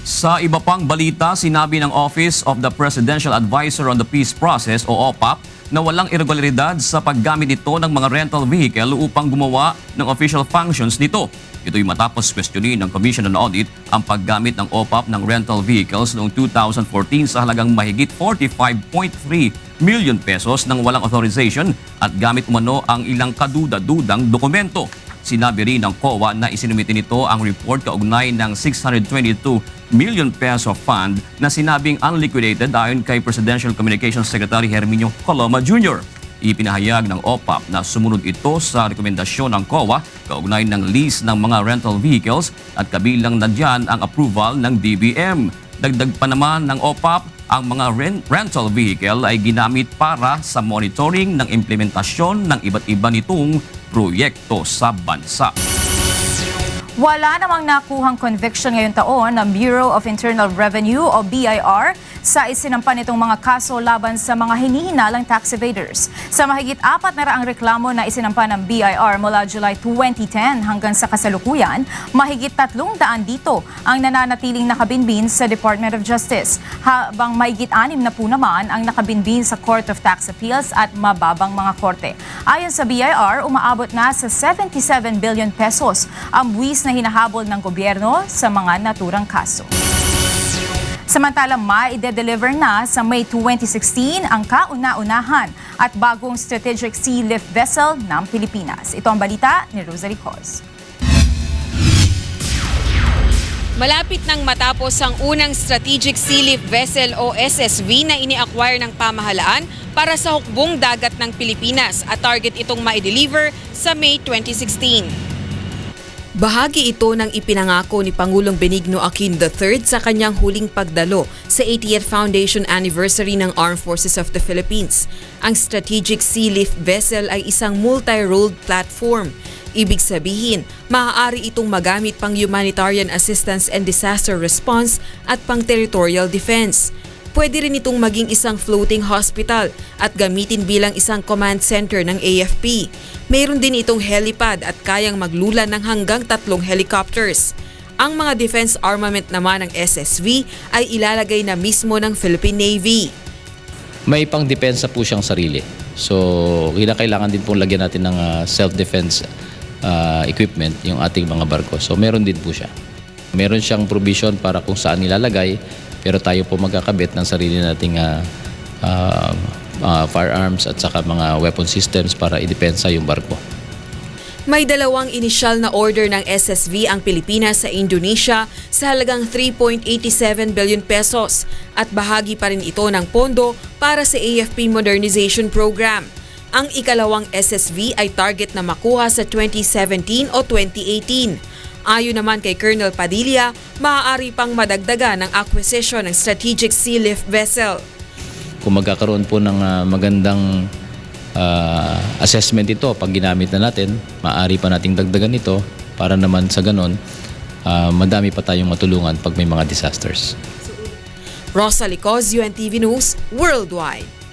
Sa iba pang balita, sinabi ng Office of the Presidential Advisor on the Peace Process o OPAP na walang irregularidad sa paggamit nito ng mga rental vehicle upang gumawa ng official functions nito. Ito'y matapos questionin ng Commission on Audit ang paggamit ng OPAP ng rental vehicles noong 2014 sa halagang mahigit 45.3 million pesos ng walang authorization at gamit umano ang ilang kaduda-dudang dokumento. Sinabi rin ng COA na isinumite nito ang report kaugnay ng 622 million peso fund na sinabing unliquidated ayon kay Presidential Communications Secretary Herminio Coloma Jr. Ipinahayag ng OPAP na sumunod ito sa rekomendasyon ng COA kaugnay ng lease ng mga rental vehicles at kabilang na dyan ang approval ng DBM. Dagdag pa naman ng OPAP, ang mga rental vehicle ay ginamit para sa monitoring ng implementasyon ng iba't iba nitong proyekto sa bansa. Wala namang nakuhang conviction ngayong taon ng Bureau of Internal Revenue o BIR sa isinampan nitong mga kaso laban sa mga hinihinalang tax evaders. Sa mahigit 400 reklamo na isinampan ng BIR mula July 2010 hanggang sa kasalukuyan, mahigit 300 dito ang nananatiling nakabinbin sa Department of Justice, habang mahigit 60 na po naman ang nakabinbin sa Court of Tax Appeals at mababang mga korte. Ayon sa BIR, umaabot na sa 77 billion pesos ang buwis na hinahabol ng gobyerno sa mga naturang kaso. Samantala, mai-deliver na sa May 2016 ang kauna-unahan at bagong strategic sea lift vessel ng Pilipinas. Ito ang balita ni Rosalie Cos. Malapit nang matapos ang unang strategic sea lift vessel o SSV na ini-acquire ng pamahalaan para sa hukbong dagat ng Pilipinas at target itong mai-deliver sa May 2016. Bahagi ito ng ipinangako ni Pangulong Benigno Aquino III sa kanyang huling pagdalo sa 80th Foundation Anniversary ng Armed Forces of the Philippines. Ang Strategic Sea Lift Vessel ay isang multi-role platform. Ibig sabihin, maaari itong magamit pang humanitarian assistance and disaster response at pang territorial defense. Pwede rin itong maging isang floating hospital at gamitin bilang isang command center ng AFP. Mayroon din itong helipad at kayang maglula ng hanggang 3 helicopters. Ang mga defense armament naman ng SSV ay ilalagay na mismo ng Philippine Navy. May pang-depensa po siyang sarili. So, kailangan din pong lagyan natin ng self-defense equipment yung ating mga barko. So, meron din po siya. Meron siyang provision para kung saan nilalagay, pero tayo po magkakabit ng sarili nating firearms at saka mga weapon systems para idepensa yung barko. May 2 inisyal na order ng SSV ang Pilipinas sa Indonesia sa halagang 3.87 billion pesos at bahagi pa rin ito ng pondo para sa AFP Modernization Program. Ang ikalawang SSV ay target na makuha sa 2017 o 2018. Ayon naman kay Colonel Padilla, maaari pang madagdagan ng acquisition ng strategic sea lift vessel. Kung magkakaroon po ng magandang assessment ito, pag ginamit na natin, maaari pa nating dagdagan ito para naman sa ganon, madami pa tayong matulungan pag may mga disasters. Rosalie Cos, UNTV News, Worldwide.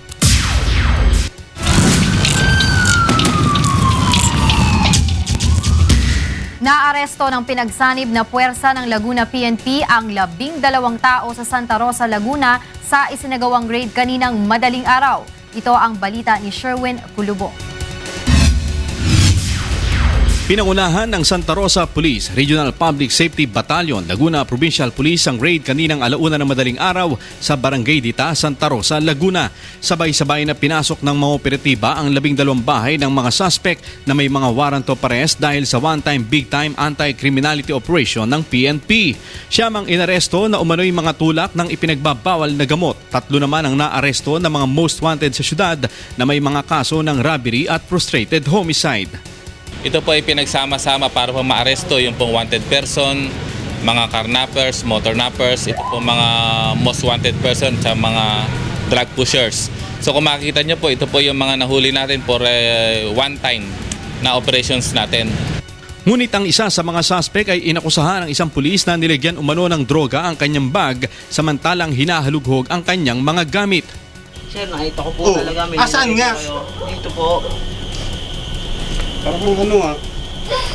Naaresto ng pinagsanib na puwersa ng Laguna PNP ang 12 tao sa Santa Rosa, Laguna sa isinagawang raid kaninang madaling araw. Ito ang balita ni Sherwin Culubo. Pinangunahan ng Santa Rosa Police Regional Public Safety Battalion, Laguna Provincial Police ang raid kaninang 1:00 ng madaling araw sa Barangay Dita, Santa Rosa, Laguna. Sabay-sabay na pinasok ng mga operatiba ang 12 bahay ng mga suspect na may mga warrant of arrest dahil sa one-time big-time anti-criminality operation ng PNP. Siyamang inaresto na umano'y mga tulak ng ipinagbabawal na gamot. 3 naman ang naaresto na mga most wanted sa syudad na may mga kaso ng robbery at frustrated homicide. Ito po ay pinagsama-sama para po maaresto yung pong wanted person, mga carnappers, motor nappers, ito po mga most wanted person sa mga drug pushers. So kung makikita nyo po, ito po yung mga nahuli natin for one-time na operations natin. Ngunit ang isa sa mga suspect ay inakusahan ng isang pulis na nilagyan umano ng droga ang kanyang bag samantalang hinahalughog ang kanyang mga gamit. Sir, nakita ko po talaga. Asaan nga? Dito po. Parang ano ah.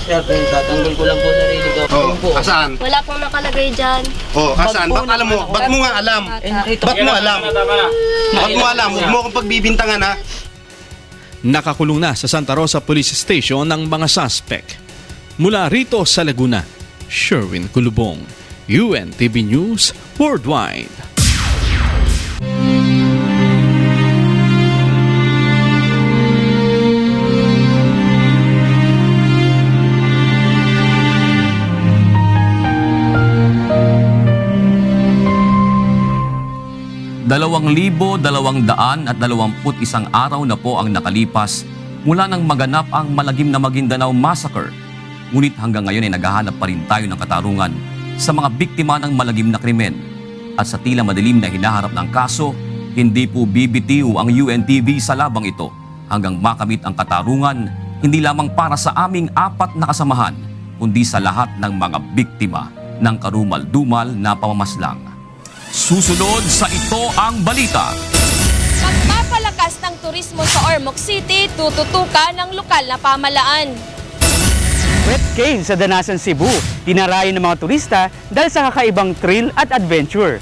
Sir, tatanggol ko lang po sarili ko. Asaan? Wala pong nakalagay dyan. Asaan? Ba't alam mo? Ba't mo nga alam? Ba't mo alam? Ba't mo alam? Huwag mo akong pagbibintangan ha? Nakakulong na sa Santa Rosa Police Station ang mga suspect. Mula rito sa Laguna, Sherwin Kulubong, UNTV News Worldwide. at 21 araw na po ang nakalipas mula nang maganap ang malagim na Maguindanao Massacre. Ngunit hanggang ngayon ay naghahanap pa rin tayo ng katarungan sa mga biktima ng malagim na krimen. At sa tila madilim na hinaharap ng kaso, hindi po bibitiw ang UNTV sa labang ito hanggang makamit ang katarungan hindi lamang para sa aming 4 na kasamahan, kundi sa lahat ng mga biktima ng karumal-dumal na pamamaslang. Susunod sa Ito ang Balita. Pagpapalakas ng turismo sa Ormoc City, tututukan ng lokal na pamalaan. Wet cave sa Danasan, Cebu. Dinarayan ng mga turista dahil sa kakaibang thrill at adventure.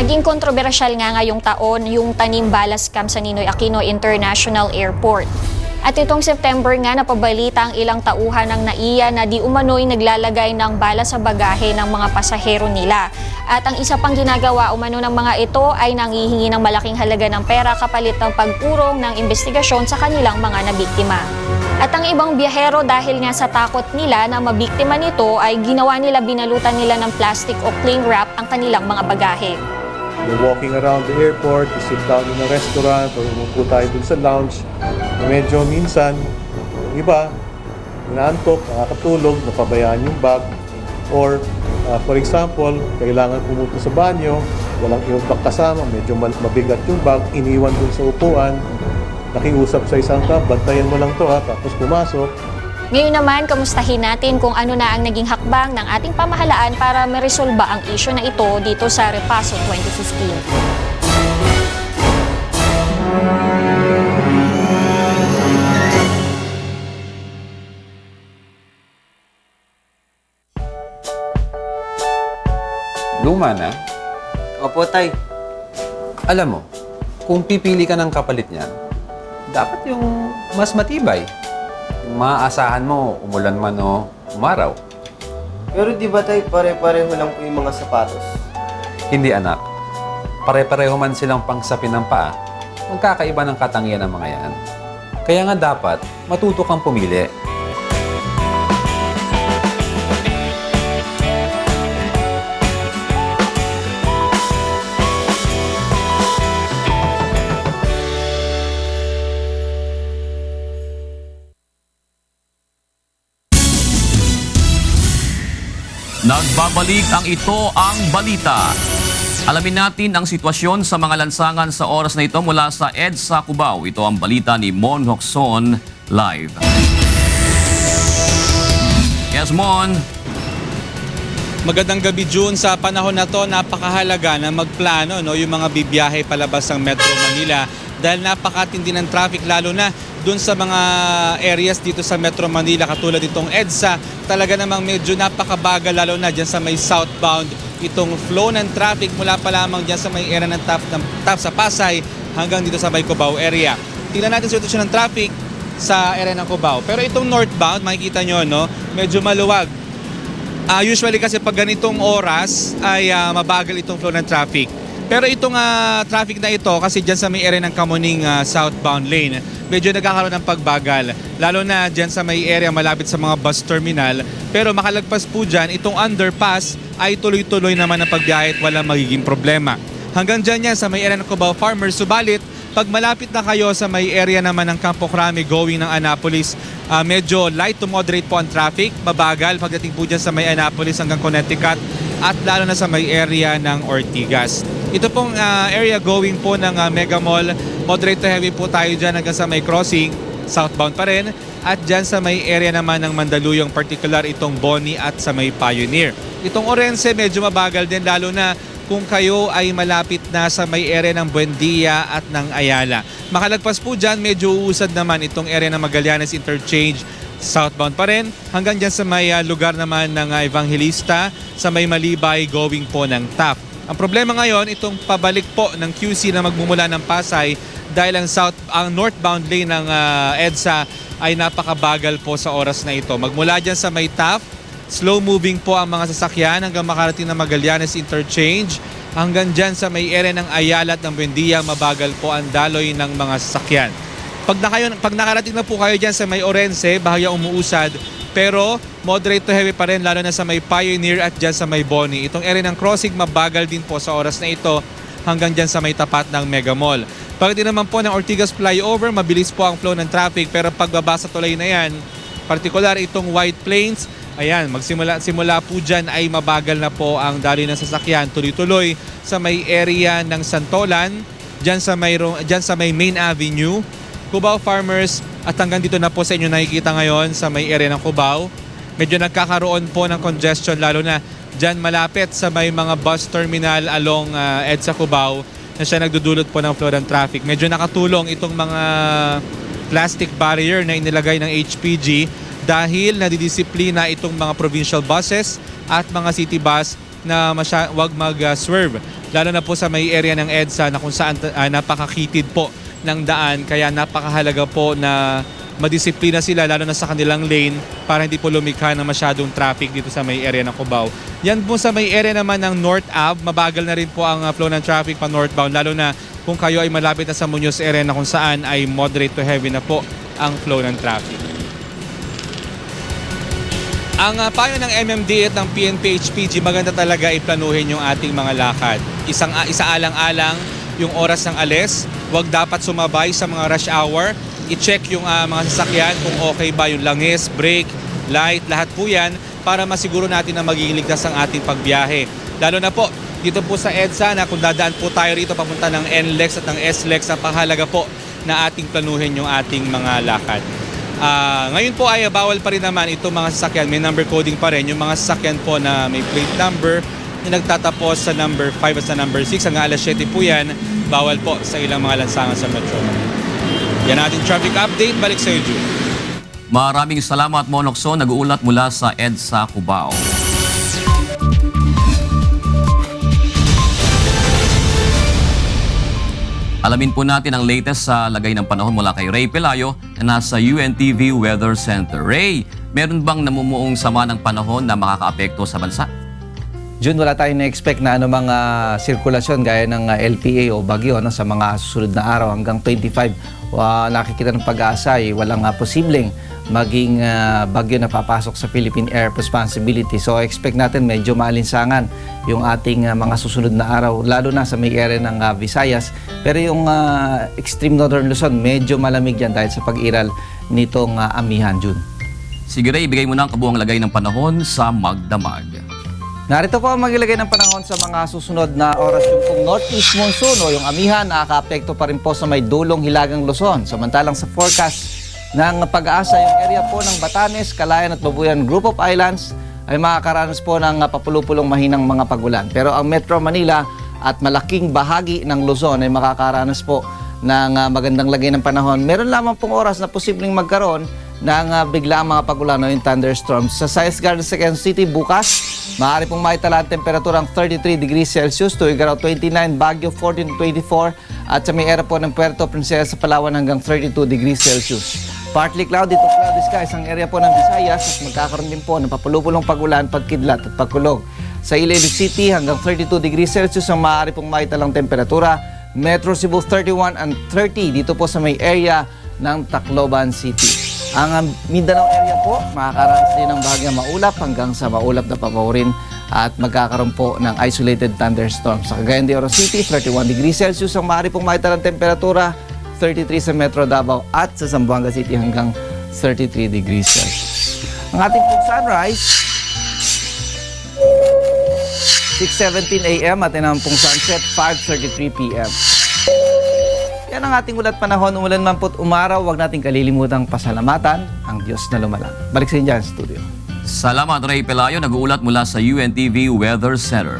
Naging kontrobersyal nga ngayong taon yung tanim bala scam sa Ninoy Aquino International Airport. At itong September nga napabalita ang ilang tauhan ng NAIA na di umano'y naglalagay ng bala sa bagahe ng mga pasahero nila. At ang isa pang ginagawa umano ng mga ito ay nanghihingi ng malaking halaga ng pera kapalit ng pag-urong ng investigasyon sa kanilang mga nabiktima. At ang ibang biyahero dahil nga sa takot nila na mabiktima nito ay ginawa nila binalutan nila ng plastic o cling wrap ang kanilang mga bagahe. You're walking around the airport, you sit down in a restaurant, or umupo tayo dun sa lounge. Medyo minsan, yung iba, inaantok, nakakatulog, napabayaan yung bag. Or, for example, kailangan pumunta sa banyo, walang iyong bag kasama, medyo mabigat yung bag, iniwan dun sa upuan, nakiusap sa isang tao, bantayan mo lang to tapos pumasok. Ngayon naman, kamustahin natin kung ano na ang naging hakbang ng ating pamahalaan para maresolba ang isyu na ito dito sa Repaso 2015. Luma na? Opo, tay. Alam mo, kung pipili ka ng kapalit niyan, dapat yung mas matibay. Maaasahan mo, umulan man o umaraw. Pero di ba tay, pare-pareho lang po yung mga sapatos? Hindi anak. Pare-pareho man silang pangsapin ng paa, magkakaiba ng katangian ng mga yan. Kaya nga dapat, matuto kang pumili. Nagbabalik ang Ito ang Balita. Alamin natin ang sitwasyon sa mga lansangan sa oras na ito mula sa EDSA Cubao. Ito ang balita ni Mon Hocson live. Yes, Mon. Magandang gabi, June. Sa panahon na to, napakahalaga na magplano yung mga bibiyahe palabas ng Metro Manila dahil napakatindi ng traffic lalo na doon sa mga areas dito sa Metro Manila katulad itong EDSA. Talaga namang medyo napakabagal lalo na dyan sa may southbound itong flow ng traffic mula pa lamang dyan sa may area ng top sa Pasay hanggang dito sa may Cubao area. Tingnan natin sa sitwasyon ng traffic sa area ng Cubao. Pero itong northbound, makikita nyo, medyo maluwag. Usually kasi pag ganitong oras ay mabagal itong flow ng traffic. Pero itong traffic na ito kasi dyan sa may area ng Kamuning southbound lane, medyo nagkakaroon ng pagbagal. Lalo na dyan sa may area malapit sa mga bus terminal. Pero makalagpas po dyan, itong underpass ay tuloy-tuloy naman ang pagbiyahe at walang magiging problema. Hanggang dyan yan sa may area ng Cubao Farmers. Subalit, pag malapit na kayo sa may area naman ng Campo Crame going ng Annapolis, medyo light to moderate po ang traffic. Mabagal pagdating po dyan sa may Annapolis hanggang Connecticut at lalo na sa may area ng Ortigas. Ito pong area going po ng Mega Mall, moderate to heavy po tayo dyan hanggang sa may crossing, southbound pa rin. At dyan sa may area naman ng Mandaluyong, particular itong Boni at sa may Pioneer. Itong Orense medyo mabagal din lalo na kung kayo ay malapit na sa may area ng Buendia at ng Ayala. Makalagpas po dyan, medyo uusad naman itong area ng Magallanes Interchange, southbound pa rin, hanggang dyan sa may lugar naman ng Evangelista, sa may Malibay going po ng Taft. Ang problema ngayon, itong pabalik po ng QC na magmumula ng Pasay dahil ang northbound lane ng EDSA ay napakabagal po sa oras na ito. Magmula dyan sa may Taft, slow moving po ang mga sasakyan hanggang makarating ng Magallanes Interchange. Hanggang dyan sa may area ng Ayala at ng Buendia, mabagal po ang daloy ng mga sasakyan. Pag nakarating na po kayo dyan sa may Orense, bahaya umuusad, pero moderate to heavy pa rin lalo na sa may Pioneer at dyan sa may Boni. Itong area ng crossing mabagal din po sa oras na ito hanggang dyan sa may tapat ng Mega Mall. Pagdating naman po ng Ortigas Flyover, mabilis po ang flow ng traffic, pero pagbaba sa tulay na yan, partikular itong White Plains, ayan, simula po dyan ay mabagal na po ang daloy ng sasakyan, tuloy-tuloy sa may area ng Santolan, dyan sa may Main Avenue, Cubao Farmers, at hanggang dito na po sa inyo nakikita ngayon sa may area ng Cubao. Medyo nagkakaroon po ng congestion lalo na dyan malapit sa may mga bus terminal along EDSA Cubao na siya nagdudulot po ng flow ng traffic. Medyo nakatulong itong mga plastic barrier na inilagay ng HPG dahil nadidisiplina itong mga provincial buses at mga city bus na wag mag-swerve. Lalo na po sa may area ng EDSA na kung saan napakakitid po ng daan, kaya napakahalaga po na madisiplina sila lalo na sa kanilang lane para hindi po lumikha ng masyadong traffic dito sa may area ng Cubao. Yan po sa may area naman ng North Ave, mabagal na rin po ang flow ng traffic pa northbound lalo na kung kayo ay malapit na sa Muñoz area na kung saan ay moderate to heavy na po ang flow ng traffic. Ang payo ng MMD at ng PNP HPG, maganda talaga iplanuhin yung ating mga lakad. Isaalang-alang yung oras ng alis, huwag dapat sumabay sa mga rush hour. I-check yung mga sasakyan kung okay ba yung langis, brake, light, lahat po yan para masiguro natin na magiging ligtas ang ating pagbiyahe. Lalo na po, dito po sa EDSA na kung dadaan po tayo rito papunta ng NLEX at ng SLEX, napakahalaga po na ating planuhin yung ating mga lakad. Ngayon po ay bawal pa rin naman itong mga sasakyan, may number coding pa rin. Yung mga sasakyan po na may plate number na nagtatapos sa number 5 at sa number 6 hanggang alas 7 po yan, bawal po sa ilang mga lansangan sa metro. Yan ating traffic update. Balik sa iyo, Jude. Maraming salamat, Monokso. Nag-uulat mula sa EDSA Cubao. Alamin po natin ang latest sa lagay ng panahon mula kay Ray Pelayo na nasa UNTV Weather Center. Ray, meron bang namumuong sama ng panahon na makakaapekto sa bansa? June, wala tayong na-expect na mga sirkulasyon gaya ng LPA o bagyo sa mga susunod na araw hanggang 25. Nakikita ng pag-asa ay walang posibleng maging bagyo na papasok sa Philippine Air Responsibility. So expect natin medyo maalinsangan yung ating mga susunod na araw, lalo na sa may area ng Visayas. Pero yung extreme northern Luzon, medyo malamig yan dahil sa pag-iral nitong amihan, June. Sige Ray, ibigay mo na ang kabuang lagay ng panahon sa Magdamag. Narito po ang maglagay ng panahon sa mga susunod na oras. Yung kung northeast monsoon o yung amihan, nakaka-apekto pa rin po sa may dulong Hilagang Luzon. Samantalang sa forecast ng pag-asa, yung area po ng Batanes, Calayan at Babuyan Group of Islands ay makakaranas po ng papulupulong mahinang mga pagulan. Pero ang Metro Manila at malaking bahagi ng Luzon ay makakaranas po ng magandang lagay ng panahon. Meron lamang pong oras na posibleng magkaroon ng bigla mga pagulan o yung thunderstorms. Sa Sias Garden sa Quezon City bukas, maaari pong maitala ang temperaturang 33 degrees Celsius to Igaraw 29, Baguio 14 to 24 at sa may area po ng Puerto Princesa sa Palawan hanggang 32 degrees Celsius. Partly cloudy to cloudy skies ang area po ng Visayas at magkakaroon din po ng papulupulong pagulan, pagkidlat at pagkulog. Sa Iloilo City hanggang 32 degrees Celsius ang maaari pong maitalang temperatura. Metro Cebu 31 and 30 dito po sa may area ng Tacloban City. Ang Mindanao area po, makakaranas din ng bahagyang maulap hanggang sa maulap na papawirin at magkakaroon po ng isolated thunderstorms. Sa Cagayan de Oro City, 31 degrees Celsius ang maaari pong maitalang temperatura, 33 sa Metro Davao at sa Zamboanga City hanggang 33 degrees Celsius. Ang ating pong sunrise, 6:17 a.m. at ang pong sunset, 5:33 p.m. Yan ang ating ulat panahon. Umulan man po't umaraw, huwag nating kalilimutang pasalamatan ang Diyos na lumalang. Balik sa inyo dyan, studio. Salamat Ray Pelayo, nag-uulat mula sa UNTV Weather Center.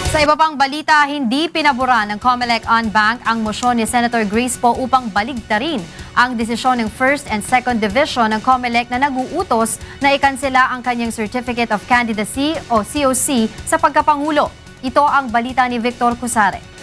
Sa iba pang balita, hindi pinaboran ng COMELEC on Bank ang mosyon ni Senator Grace Poe upang baligtarin ang desisyon ng 1st and 2nd Division ng COMELEC na nag-uutos na ikansela ang kanyang Certificate of Candidacy o COC sa pagkapangulo. Ito ang balita ni Victor Cusare.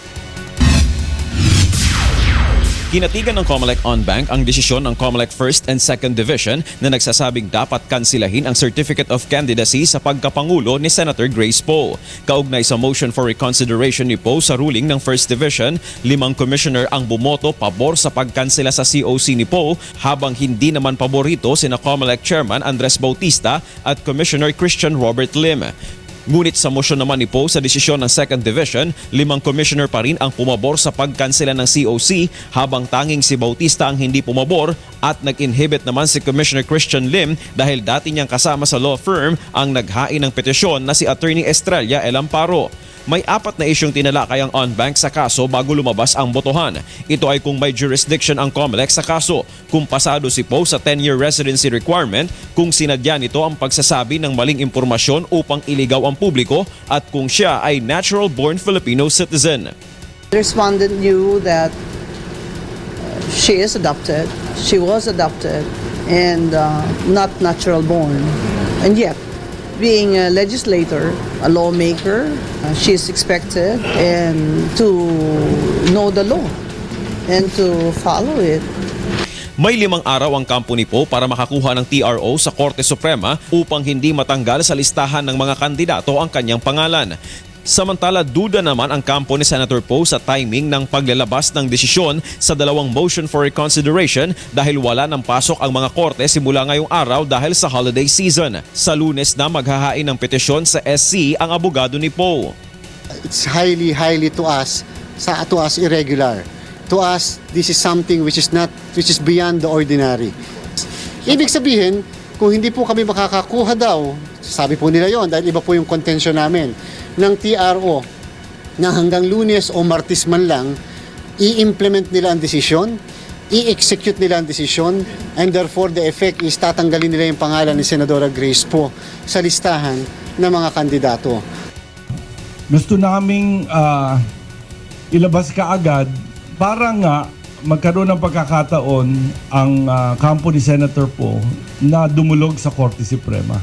Kinatigan ng COMELEC on Bank ang desisyon ng COMELEC 1st and 2nd Division na nagsasabing dapat kansilahin ang Certificate of Candidacy sa pagkapangulo ni Senator Grace Poe. Kaugnay sa motion for reconsideration ni Poe sa ruling ng 1st Division, 5 commissioner ang bumoto pabor sa pagkansela sa COC ni Poe, habang hindi naman paborito sina COMELEC Chairman Andres Bautista at Commissioner Christian Robert Lim. Ngunit sa motion naman ni Poe sa desisyon ng 2nd Division, 5 commissioner pa rin ang pumabor sa pagkansela ng COC, habang tanging si Bautista ang hindi pumabor, at nag-inhibit naman si Commissioner Christian Lim dahil dati niyang kasama sa law firm ang naghain ng petisyon na si Attorney Estrella El Amparo. May 4 na isyong tinalakay ang on-bank sa kaso bago lumabas ang botohan. Ito ay kung may jurisdiction ang COMELEC sa kaso, kung pasado si Poe sa 10-year residency requirement, kung sinadya nito ang pagsasabi ng maling impormasyon upang iligaw ang publiko, at kung siya ay natural-born Filipino citizen. The respondent knew that she is adopted, she was adopted, and not natural-born. And yet, being a legislator, a lawmaker, she is expected and to know the law and to follow it. May 5 araw ang kampo ni Poe para makakuha ng TRO sa Korte Suprema upang hindi matanggal sa listahan ng mga kandidato ang kanyang pangalan. Samantala, duda naman ang kampo ni Senator Poe sa timing ng paglalabas ng desisyon sa 2 motion for reconsideration dahil wala ng pasok ang mga korte simula ngayong araw dahil sa holiday season. Sa Lunes na maghahain ng petisyon sa SC ang abogado ni Poe. It's highly to us irregular. To us, this is something which is beyond the ordinary. Ibig sabihin, kung hindi po kami makakakuha daw, sabi po nila yon dahil iba po yung contention namin, ng TRO na hanggang Lunes o Martes man lang, i-implement nila ang desisyon, i-execute nila ang desisyon, and therefore the effect is tatanggalin nila yung pangalan ni Senadora Grace Poe sa listahan ng mga kandidato. Gusto naming ilabas kaagad para nga magkaroon ng pagkakataon ang kampo ni Senator Poe na dumulog sa Korte Suprema.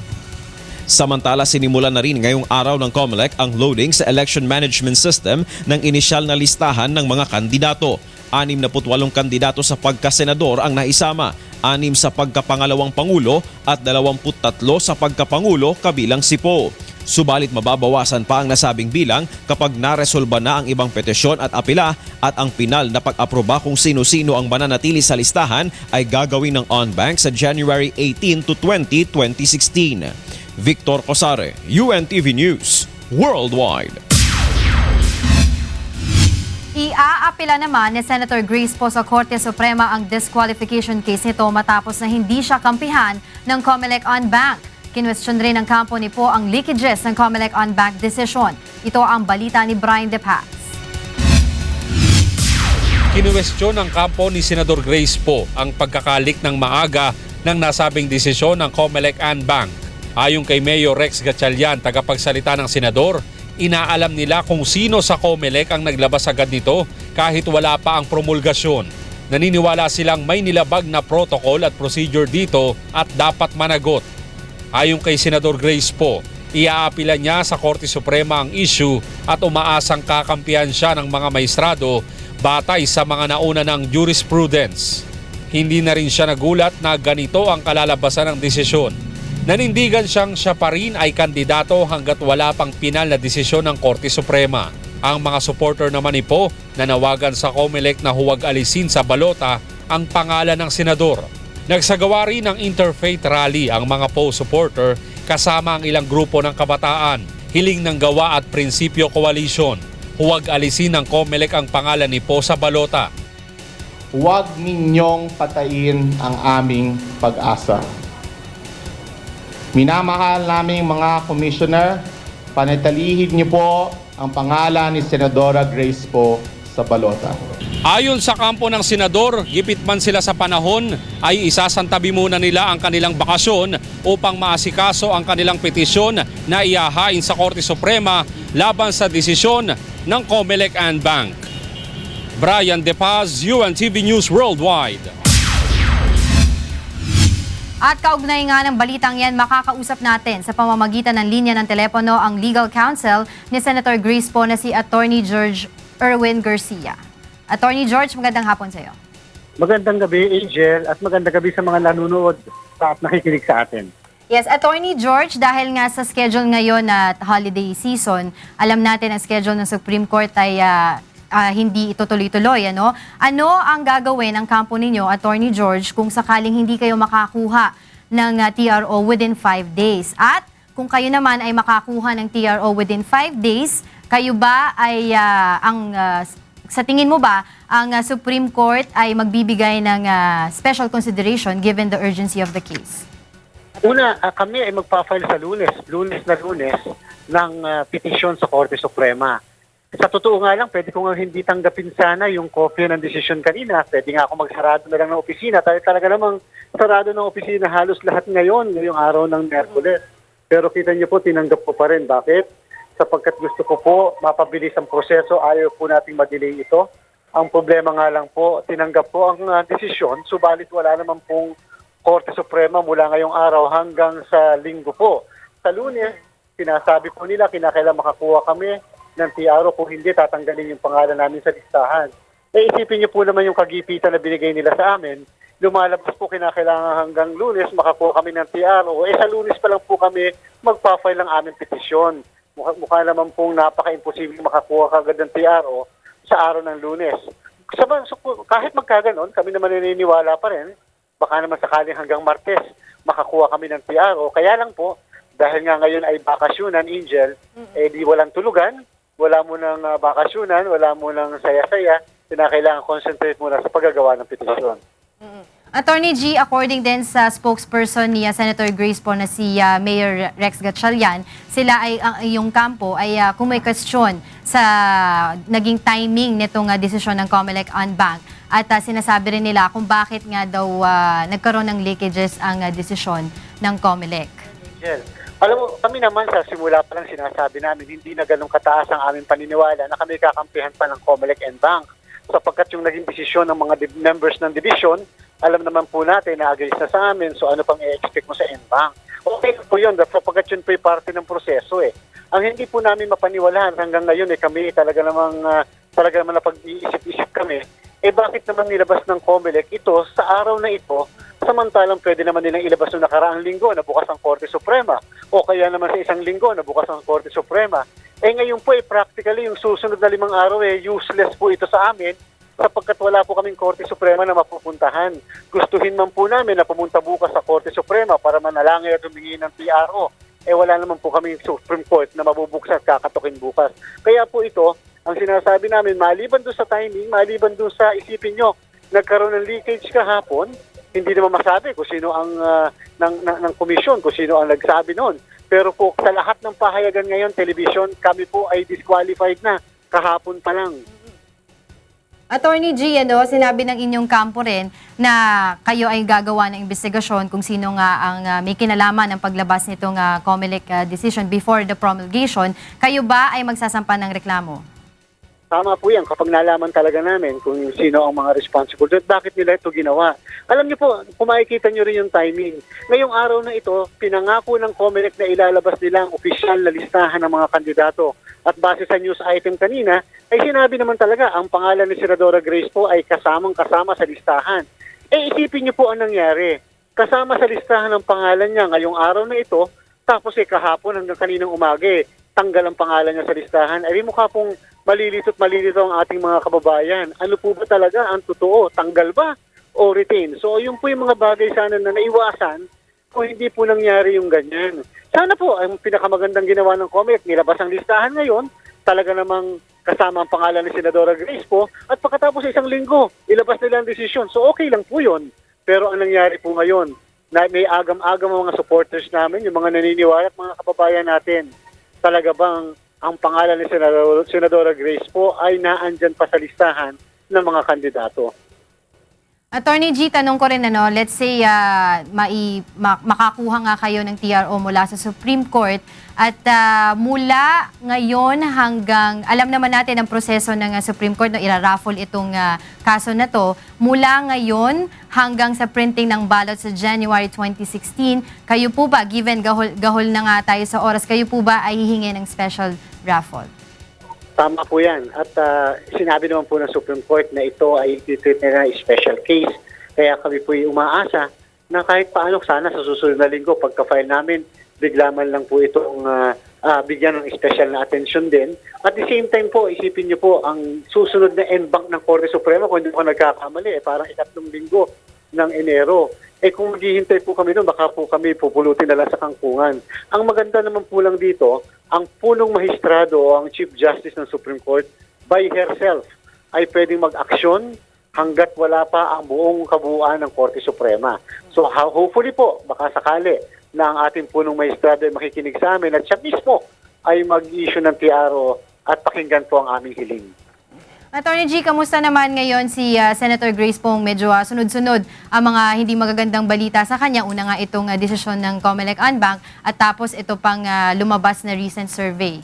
Samantala, sinimulan na rin ngayong araw ng COMELEC ang loading sa election management system ng inisyal na listahan ng mga kandidato. 68 kandidato sa pagkasenador ang naisama, 6 sa pagkapangalawang pangulo at 23 sa pagkapangulo kabilang si Poe. Subalit mababawasan pa ang nasabing bilang kapag naresolba na ang ibang petisyon at apela, at ang pinal na pag-aproba kung sino-sino ang mananatili sa listahan ay gagawin ng on-bank sa January 18 to 20, 2016. Victor Cosare, UNTV News, Worldwide. Iaapila naman ni Senator Grace Poe sa Korte Suprema ang disqualification case nito matapos na hindi siya kampihan ng COMELEC on Bank. Kinwestiyon rin ng kampo ni Poe ang leakages ng COMELEC on Bank decision. Ito ang balita ni Brian De Paz. Kinwestiyon ng kampo ni Senador Grace Poe ang pagkakalik ng maaga ng nasabing desisyon ng COMELEC on Bank. Ayon kay Mayor Rex Gatchalian, tagapagsalita ng senador, inaalam nila kung sino sa COMELEC ang naglabas agad nito kahit wala pa ang promulgasyon. Naniniwala silang may nilabag na protocol at procedure dito at dapat managot. Ayon kay Senador Grace Poe, iaapila niya sa Korte Suprema ang issue at umaasang kakampihan siya ng mga maestrado batay sa mga nauna ng jurisprudence. Hindi na rin siya nagulat na ganito ang kalalabasan ng desisyon. Nanindigan siyang siya pa rin ay kandidato hanggat wala pang pinal na desisyon ng Korte Suprema. Ang mga supporter naman ni Poe nanawagan sa COMELEC na huwag alisin sa balota ang pangalan ng senador. Nagsagawa rin ng interfaith rally ang mga Poe supporter kasama ang ilang grupo ng kabataan. Hiling ng Gawa at Prinsipyo Coalition. Huwag alisin ng COMELEC ang pangalan ni Poe sa balota. Huwag ninyong patayin ang aming pag-asa. Minamahal naming mga commissioner, panatilihin niyo po ang pangalan ni Senadora Grace Poe sa balota. Ayon sa kampo ng senador, gipit man sila sa panahon, ay isasantabi muna nila ang kanilang bakasyon upang maasikaso ang kanilang petisyon na ihahain sa Korte Suprema laban sa desisyon ng Comelec and Bank. Brian De Paz, UNTV News Worldwide. At kaugnay nga ng balitang yan, makakausap natin sa pamamagitan ng linya ng telepono ang legal counsel ni Senator Grace Poe na si Attorney George Erwin Garcia. Attorney George, magandang hapon sa iyo. Magandang gabi, Angel, at magandang gabi sa mga nanonood at nakikinig sa atin. Yes, Attorney George, dahil nga sa schedule ngayon at holiday season, alam natin ang schedule ng Supreme Court ay hindi ito tuloy-tuloy. Ano ang gagawin ng kampo ninyo, Attorney George, kung sakaling hindi kayo makakuha ng TRO within 5 days? At kung kayo naman ay makakuha ng TRO within 5 days, kayo ba ay sa tingin mo ba ang Supreme Court ay magbibigay ng special consideration given the urgency of the case? Una, kami ay magpa-file sa lunes ng petisyon sa Korte Suprema. Sa totoo nga lang, pwede ko nga hindi tanggapin sana yung kopya ng desisyon kanina. Pwede nga ako magsarado na lang ng opisina. Talaga namang sarado ng opisina halos lahat ngayong araw ng Miyerkules. Pero kita niyo po, tinanggap ko pa rin. Bakit? Sapagkat gusto ko po mapabilis ang proseso, ayaw po nating madelay ito. Ang problema nga lang po, tinanggap po ang desisyon, subalit wala naman pong Korte Suprema mula ngayong araw hanggang sa linggo po. Sa Lunes, sinasabi po nila kinakailangan makakuha kami ng TRO, kung hindi tatanggalin yung pangalan namin sa listahan. Isipin niyo po naman yung kagipitan na binigay nila sa amin. Lumalabas po kinakailangan hanggang Lunes makakuha kami ng TRO. Sa Lunes pa lang po kami magpa-file ng aming petisyon. Mukha naman pong napaka-imposible makakuha kagad ng TRO sa araw ng Lunes. Kahit magkaganon, kami naman naniniwala pa rin, baka naman sakaling hanggang Martes makakuha kami ng TRO. Kaya lang po, dahil nga ngayon ay bakasyonan, Angel, di walang tulugan, wala mo ng bakasyonan, wala mo ng saya-saya, kinakailangan concentrate muna sa paggagawa ng petisyon. Attorney G, according din sa spokesperson ni Senator Grace Poe na si Mayor Rex Gatchalian, sila ay yung kampo ay kung may question sa naging timing nitong desisyon ng Comelec on Bank at sinasabi rin nila kung bakit nga daw nagkaroon ng leakages ang desisyon ng Comelec. Alam mo, kami naman sa simula pa lang sinasabi namin, hindi na ganun kataas ang aming paniniwala na kami kakampihan pa ng Comelec and Bank. Sapagkat yung naging desisyon ng mga members ng division, alam naman po natin na against na sa amin, so ano pang i-expect mo sa N-Bank? Okay po yun, sapagkat yun po yung parte ng proseso eh. Ang hindi po namin mapaniwalaan hanggang ngayon kami talaga naman napag-iisip-isip kami, bakit naman nilabas ng Comelec ito sa araw na ito, samantalang pwede naman nilang ilabas noong nakaraang linggo na bukas ang Korte Suprema, o kaya naman sa isang linggo na bukas ang Korte Suprema. Ngayon po practically yung susunod na 5 araw useless po ito sa amin, sapagkat wala po kaming Korte Suprema na mapupuntahan. Gustuhin man po namin na pumunta bukas sa Korte Suprema para manalangin at humingi ng TRO. Wala naman po kaming Supreme Court na mabubuksan at kakatukin bukas. Kaya po ito, ang sinasabi namin, maliban doon sa timing, maliban doon sa isipin nyo, nagkaroon ng leakage kahapon, hindi naman masabi kung sino ang ng komisyon, kung sino ang nagsabi noon. Pero po, sa lahat ng pahayagan ngayon, television, kami po ay disqualified na kahapon pa lang. Attorney G, sinabi ng inyong kampo rin na kayo ay gagawa ng investigasyon kung sino nga ang may kinalaman ng paglabas nitong Comelec decision before the promulgation. Kayo ba ay magsasampa ng reklamo? Tama po yan kapag nalaman talaga namin kung sino ang mga responsible at bakit nila ito ginawa. Alam niyo po, kung makikita niyo rin yung timing. Ngayong araw na ito, pinangako ng Comelec na ilalabas nila ang opisyal na listahan ng mga kandidato. At base sa news item kanina, ay sinabi naman talaga ang pangalan ni Senadora Grace Poe ay kasama sa listahan. Isipin niyo po ang nangyari. Kasama sa listahan ng pangalan niya ngayong araw na ito, tapos kahapon hanggang kaninang umaga, tanggal ang pangalan niya sa listahan. Mukha pong malilito ang ating mga kababayan. Ano po ba talaga ang totoo? Tanggal ba o retain? So yun po yung mga bagay sana na naiwasan kung hindi po nangyari yung ganyan. Sana po, ang pinakamagandang ginawa ng Comelec, nilabas ang listahan ngayon, talaga namang kasama ang pangalan ni Senadora Grace Poe, at pagkatapos sa isang linggo, ilabas nila ang desisyon. So okay lang po yun. Pero ang nangyari po ngayon, na may agam-agam ang mga supporters namin, yung mga naniniwala at mga kababayan natin, talaga bang ang pangalan ni Senadora Grace Poe ay naandyan pa sa listahan ng mga kandidato. Attorney G, tanong ko rin, let's say makakuha nga kayo ng TRO mula sa Supreme Court at mula ngayon hanggang, alam naman natin ang proseso ng Supreme Court, iraraffle itong kaso na to, mula ngayon hanggang sa printing ng ballot sa January 2016, kayo po ba, given gahol na nga tayo sa oras, kayo po ba ay hihingi ng special raffle? Tama po yan. At sinabi naman po ng Supreme Court na ito ay i-treat nila na special case. Kaya kami po ay umaasa na kahit paano sana sa susunod na linggo pagka-file namin, bigla man lang po itong bigyan ng special na attention din. At the same time po, isipin niyo po, ang susunod na en banc ng Korte Suprema, kung hindi ko nagkakamali, parang 3 linggo ng Enero. Kung maghihintay po kami doon, baka po kami pupulutin na lang sa kangkungan. Ang maganda naman po lang dito, ang punong mahistrado o ang Chief Justice ng Supreme Court by herself ay pwedeng mag-aksyon hanggat wala pa ang buong kabuuan ng Korte Suprema. So hopefully po, baka sakali na ang ating punong mahistrado ay makikinig sa amin at siya mismo ay mag-issue ng TRO at pakinggan po ang aming hiling. Attorney G, kamusta naman ngayon si Senator Grace Poong? Medyo sunod-sunod ang mga hindi magagandang balita sa kanya. Una nga itong desisyon ng COMELEC Anbank at tapos ito pang lumabas na recent survey.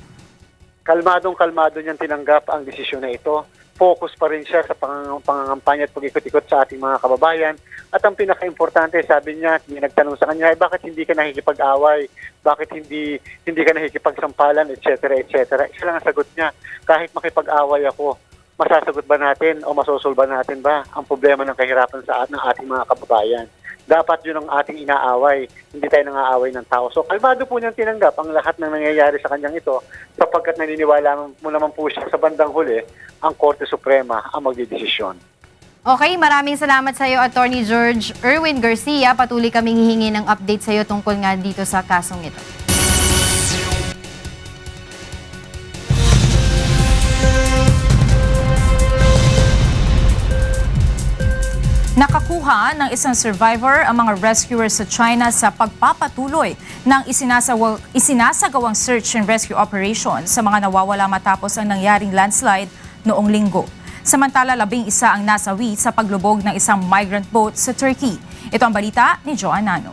Kalmadong-kalmado niyang tinanggap ang desisyon na ito. Focus pa rin siya sa pangangampanya at pag-ikot-ikot sa ating mga kababayan. At ang pinaka-importante, sabi niya, may nagtanong sa kanya, bakit hindi ka nakikipag-away? Bakit hindi ka nakikipagsampalan, etc., etc. Isa lang ang sagot niya, kahit makipag-away ako, masasagot ba natin o masosolba natin ba ang problema ng kahirapan sa ng ating mga kababayan? Dapat yun ang ating inaaway, hindi tayo nangaaway ng tao. So kalmado po niyang tinanggap ang lahat ng nangyayari sa kanyang ito sapagkat naniniwala mo naman po siya sa bandang huli, ang Korte Suprema ang magdidesisyon. Okay, maraming salamat sa iyo, Attorney George Erwin Garcia. Patuloy kaming hihingi ng update sa iyo tungkol nga dito sa kasong ito. Nakakuha ng isang survivor ang mga rescuers sa China sa pagpapatuloy ng isinasagawang search and rescue operation sa mga nawawala matapos ang nangyaring landslide noong linggo. Samantala, 11 ang nasawi sa paglubog ng isang migrant boat sa Turkey. Ito ang balita ni Joan Nano.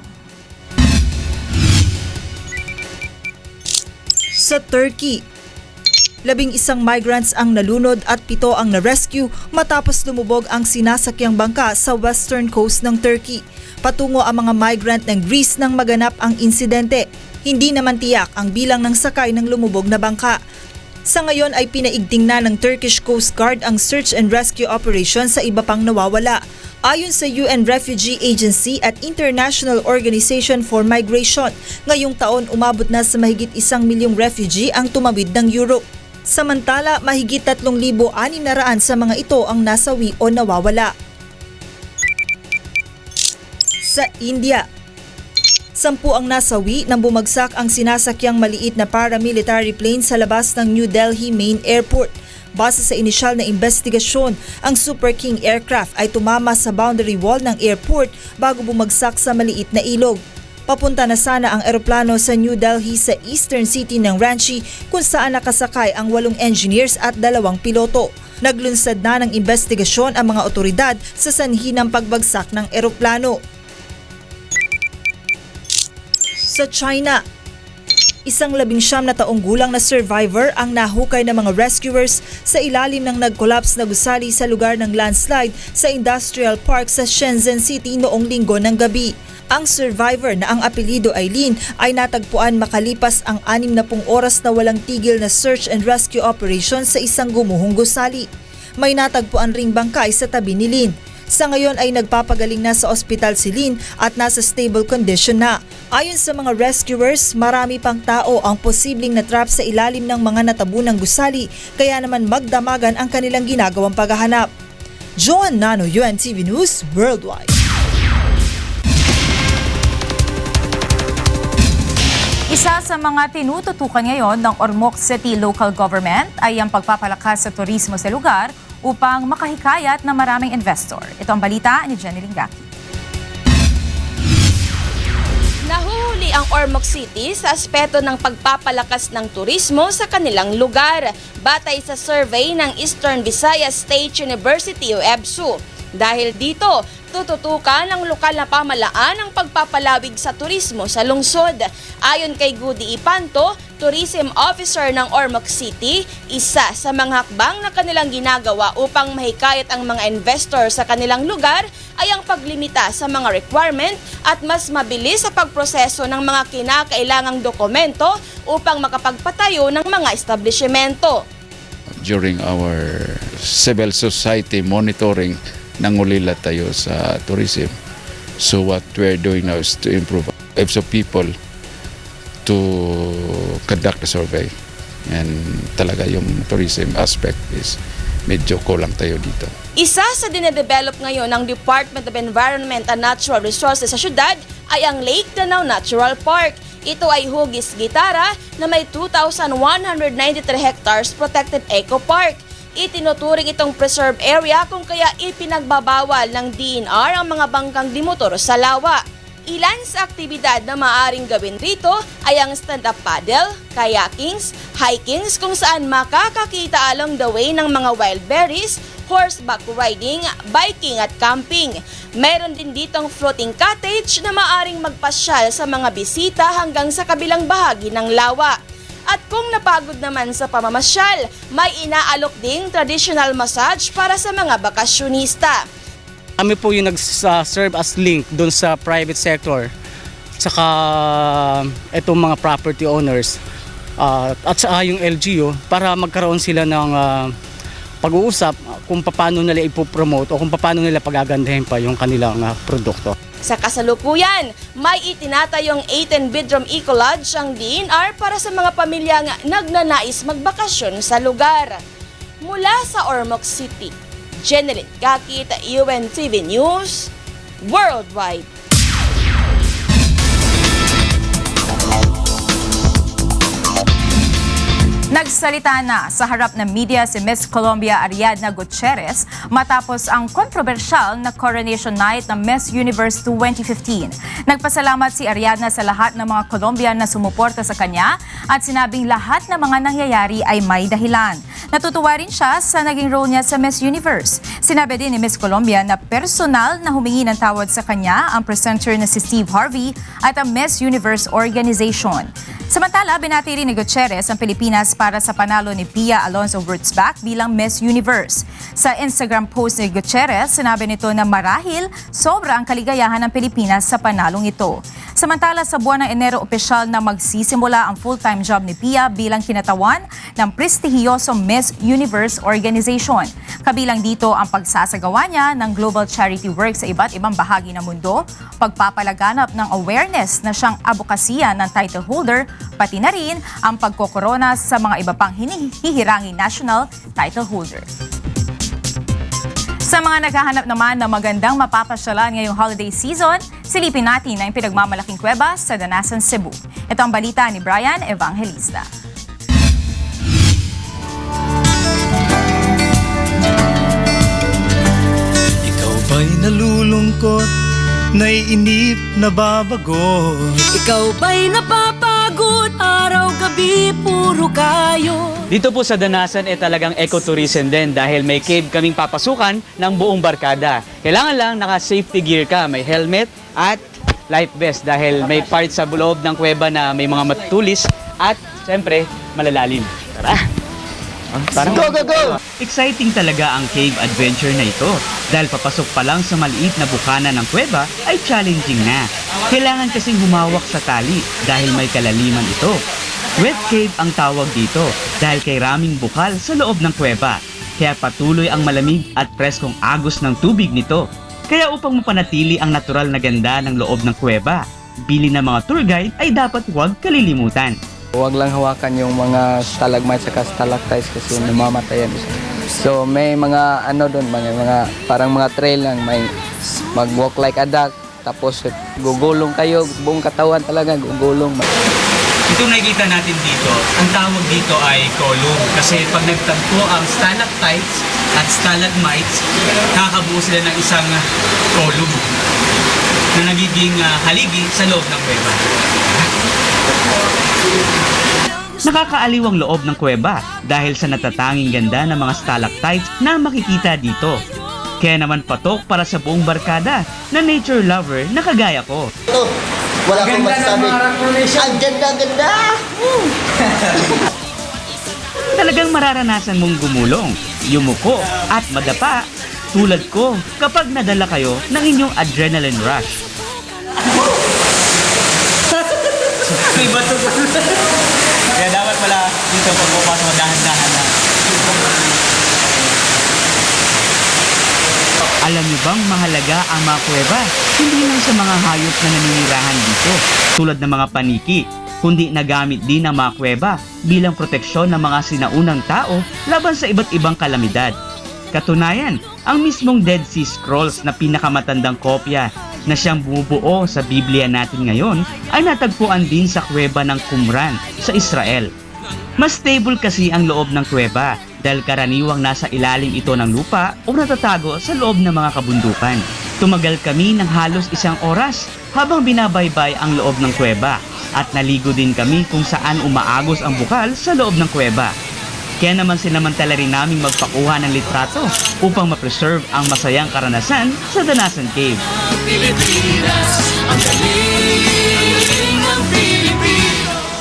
Sa Turkey, 11 migrants ang nalunod at 7 ang na-rescue matapos lumubog ang sinasakyang bangka sa western coast ng Turkey. Patungo ang mga migrant ng Greece nang maganap ang insidente. Hindi naman tiyak ang bilang ng sakay ng lumubog na bangka. Sa ngayon ay pinaigting na ng Turkish Coast Guard ang search and rescue operation sa iba pang nawawala. Ayon sa UN Refugee Agency at International Organization for Migration, ngayong taon umabot na sa mahigit 1 milyong refugee ang tumawid ng Europe. Samantala, mahigit 3,600 sa mga ito ang nasawi o nawawala. Sa India, 10 ang nasawi nang bumagsak ang sinasakyang maliit na paramilitary plane sa labas ng New Delhi Main Airport. Base sa inisyal na investigasyon, ang Super King aircraft ay tumama sa boundary wall ng airport bago bumagsak sa maliit na ilog. Papunta na sana ang eroplano sa New Delhi sa eastern city ng Ranchi kung saan nakasakay ang 8 engineers at 2 piloto. Naglunsad na ng investigasyon ang mga otoridad sa sanhi ng pagbagsak ng eroplano. Sa China, 19 na taong gulang na survivor ang nahukay ng mga rescuers sa ilalim ng nag-collapse na gusali sa lugar ng landslide sa Industrial Park sa Shenzhen City noong linggo ng gabi. Ang survivor na ang apelido ay Lin ay natagpuan makalipas ang 60 oras na walang tigil na search and rescue operation sa isang gumuhong gusali. May natagpuan ring bangkay sa tabi ni Lin. Sa ngayon ay nagpapagaling na sa ospital si Lin at nasa stable condition na. Ayon sa mga rescuers, marami pang tao ang posibleng natrap sa ilalim ng mga natabunang gusali kaya naman magdamagan ang kanilang ginagawang paghahanap. Joan Nano, UNTV News Worldwide. Isa sa mga tinututukan ngayon ng Ormoc City Local Government ay ang pagpapalakas sa turismo sa lugar upang makahikayat na maraming investor. Ito ang balita ni Jenny Lingaki. Nahuhuli ang Ormoc City sa aspeto ng pagpapalakas ng turismo sa kanilang lugar, batay sa survey ng Eastern Visayas State University o EBSU. Dahil dito, tututukan ng lokal na pamahalaan ang pagpapalawig sa turismo sa lungsod. Ayon kay Goody Ipanto, Tourism Officer ng Ormoc City, isa sa mga hakbang na kanilang ginagawa upang mahikayat ang mga investor sa kanilang lugar ay ang paglimita sa mga requirement at mas mabilis sa pagproseso ng mga kinakailangang dokumento upang makapagpatayo ng mga establishmento. During our civil society monitoring, nangulila tayo sa tourism. So what we're doing now is to improve lives of people to conduct a survey. And talaga yung tourism aspect is medyo kulang tayo dito. Isa sa dinedevelop ngayon ng Department of Environment and Natural Resources sa syudad ay ang Lake Danau Natural Park. Ito ay hugis gitara na may 2,193 hectares protected eco park. Itinuturing itong preserve area kung kaya ipinagbabawal ng DNR ang mga bangkang dimotor sa lawa. Ilan sa aktibidad na maaaring gawin rito ay ang stand-up paddle, kayakings, hikings kung saan makakakita along the way ng mga wild berries, horseback riding, biking at camping. Meron din ditong floating cottage na maaaring magpasyal sa mga bisita hanggang sa kabilang bahagi ng lawa. At kung napagod naman sa pamamasyal, may inaalok ding traditional massage para sa mga bakasyonista. Kami po yung nag-serve as link doon sa private sector, saka itong mga property owners at saka yung LGU para magkaroon sila ng pag-uusap kung paano nila ipopromote o kung paano nila pagagandahin pa yung kanilang produkto. Sa kasalukuyan, may itinatayong 18-bedroom eco-lodge ang DNR para sa mga pamilyang nagnanais magbakasyon sa lugar. Mula sa Ormoc City, Jeneline Kakit, UNTV News, Worldwide. Nagsalita na sa harap ng media si Miss Colombia Ariadna Gutierrez matapos ang kontrobersyal na coronation night ng Miss Universe 2015. Nagpasalamat si Ariadna sa lahat ng mga Colombian na sumuporta sa kanya at sinabing lahat ng mga nangyayari ay may dahilan. Natutuwa rin siya sa naging role niya sa Miss Universe. Sinabi din ni Miss Colombia na personal na humingi ng tawad sa kanya ang presenter na si Steve Harvey at ang Miss Universe Organization. Samantala, binati rin ni Gutierrez ang Pilipinas para sa panalo ni Pia Alonso Wurtzbach bilang Miss Universe. Sa Instagram post ni Gutierrez, sinabi nito na marahil sobra ang kaligayahan ng Pilipinas sa panalong ito. Samantala, sa buwan ng Enero, opisyal na magsisimula ang full-time job ni Pia bilang kinatawan ng prestihiyosong Miss Universe Organization. Kabilang dito ang pagsasagawa niya ng global charity work sa iba't ibang bahagi ng mundo, pagpapalaganap ng awareness na siyang abokasya ng title holder, pati na rin ang pagkokorona sa mga iba pang hinihiranging national title holder. Sa mga naghahanap naman ng magandang mapapasyalan ngayong holiday season, silipin natin ang pinagmamalaking kuweba sa Danasan, Cebu. Ito ang balita ni Brian Evangelista. Ikaw ba'y nalulungkot, naiinip, nababagot? Ikaw ba'y napapagod, araw-gabi puro kayo? Dito po sa Danasan talagang ecotourism din dahil may cave kaming papasukan ng buong barkada. Kailangan lang naka-safety gear ka, may helmet at life vest dahil may part sa loob ng kuweba na may mga matutulis at siyempre malalalim. Tara! Go, go, go! Exciting talaga ang cave adventure na ito dahil papasok pa lang sa maliit na bukana ng kuweba ay challenging na. Kailangan kasing humawak sa tali dahil may kalaliman ito. Wet cave ang tawag dito dahil kay raming bukal sa loob ng kuweba. Kaya patuloy ang malamig at preskong agos ng tubig nito. Kaya upang mapanatili ang natural na ganda ng loob ng kuweba, bili ng mga tour guide ay dapat huwag kalilimutan. Huwag lang hawakan yung mga stalagmites at stalactites kasi namamatayan siya. So may mga doon, mga parang mga trail lang, may mag-walk like a duck, tapos gugulong kayo, buong katawan talaga gugulong. Ito nakikita natin dito, ang tawag dito ay column kasi pag nagtagpo ang stalactites at stalagmites, kakabuo sila ng isang column na nagiging haligi sa loob ng kuweba. Nakakaaliw ang loob ng kuweba dahil sa natatanging ganda ng mga stalactites na makikita dito. Kaya naman patok para sa buong barkada na nature lover na kagaya ko. Wala akong masasabi. Ang ganda-ganda! Talagang mararanasan mong gumulong, yumuko at madapa tulad ko kapag nadala kayo ng inyong adrenaline rush. Kaya dapat pala dito pagpapasok dahan-dahan na. Alam niyo bang mahalaga ang mga kuweba? Hindi lang sa mga hayop na naninirahan dito, tulad ng mga paniki, kundi nagamit din ang mga kuweba bilang proteksyon ng mga sinaunang tao laban sa iba't ibang kalamidad. Katunayan, ang mismong Dead Sea Scrolls na pinakamatandang kopya na siyang bumubuo sa Biblia natin ngayon ay natagpuan din sa kuweba ng Qumran sa Israel. Mas stable kasi ang loob ng kuweba dahil karaniwang nasa ilalim ito ng lupa o natatago sa loob ng mga kabundukan. Tumagal kami ng halos 1 oras habang binabaybay ang loob ng kuweba at naligo din kami kung saan umaagos ang bukal sa loob ng kuweba. Kaya naman sinamantala rin naming magpakuha ng litrato upang ma-preserve ang masayang karanasan sa Danasan Cave.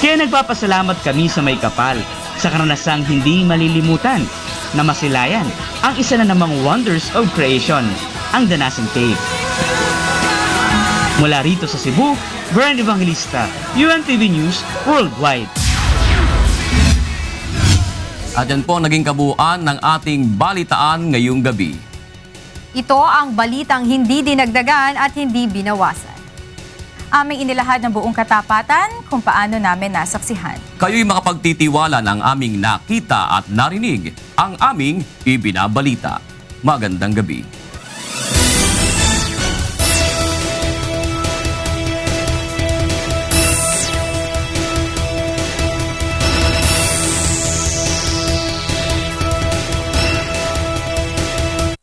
Kaya nagpapasalamat kami sa May Kapal sa karanasang hindi malilimutan na masilayan ang isa na namang wonders of creation, ang Danasan Cave. Mula rito sa Cebu, Vern Evangelista, UNTV News Worldwide. At yan po ang naging kabuuan ng ating balitaan ngayong gabi. Ito ang balitang hindi dinagdagan at hindi binawasan. Aming inilahad ng buong katapatan kung paano namin nasaksihan. Kayo'y makapagtitiwala ng aming nakita at narinig, ang aming ibinabalita. Magandang gabi.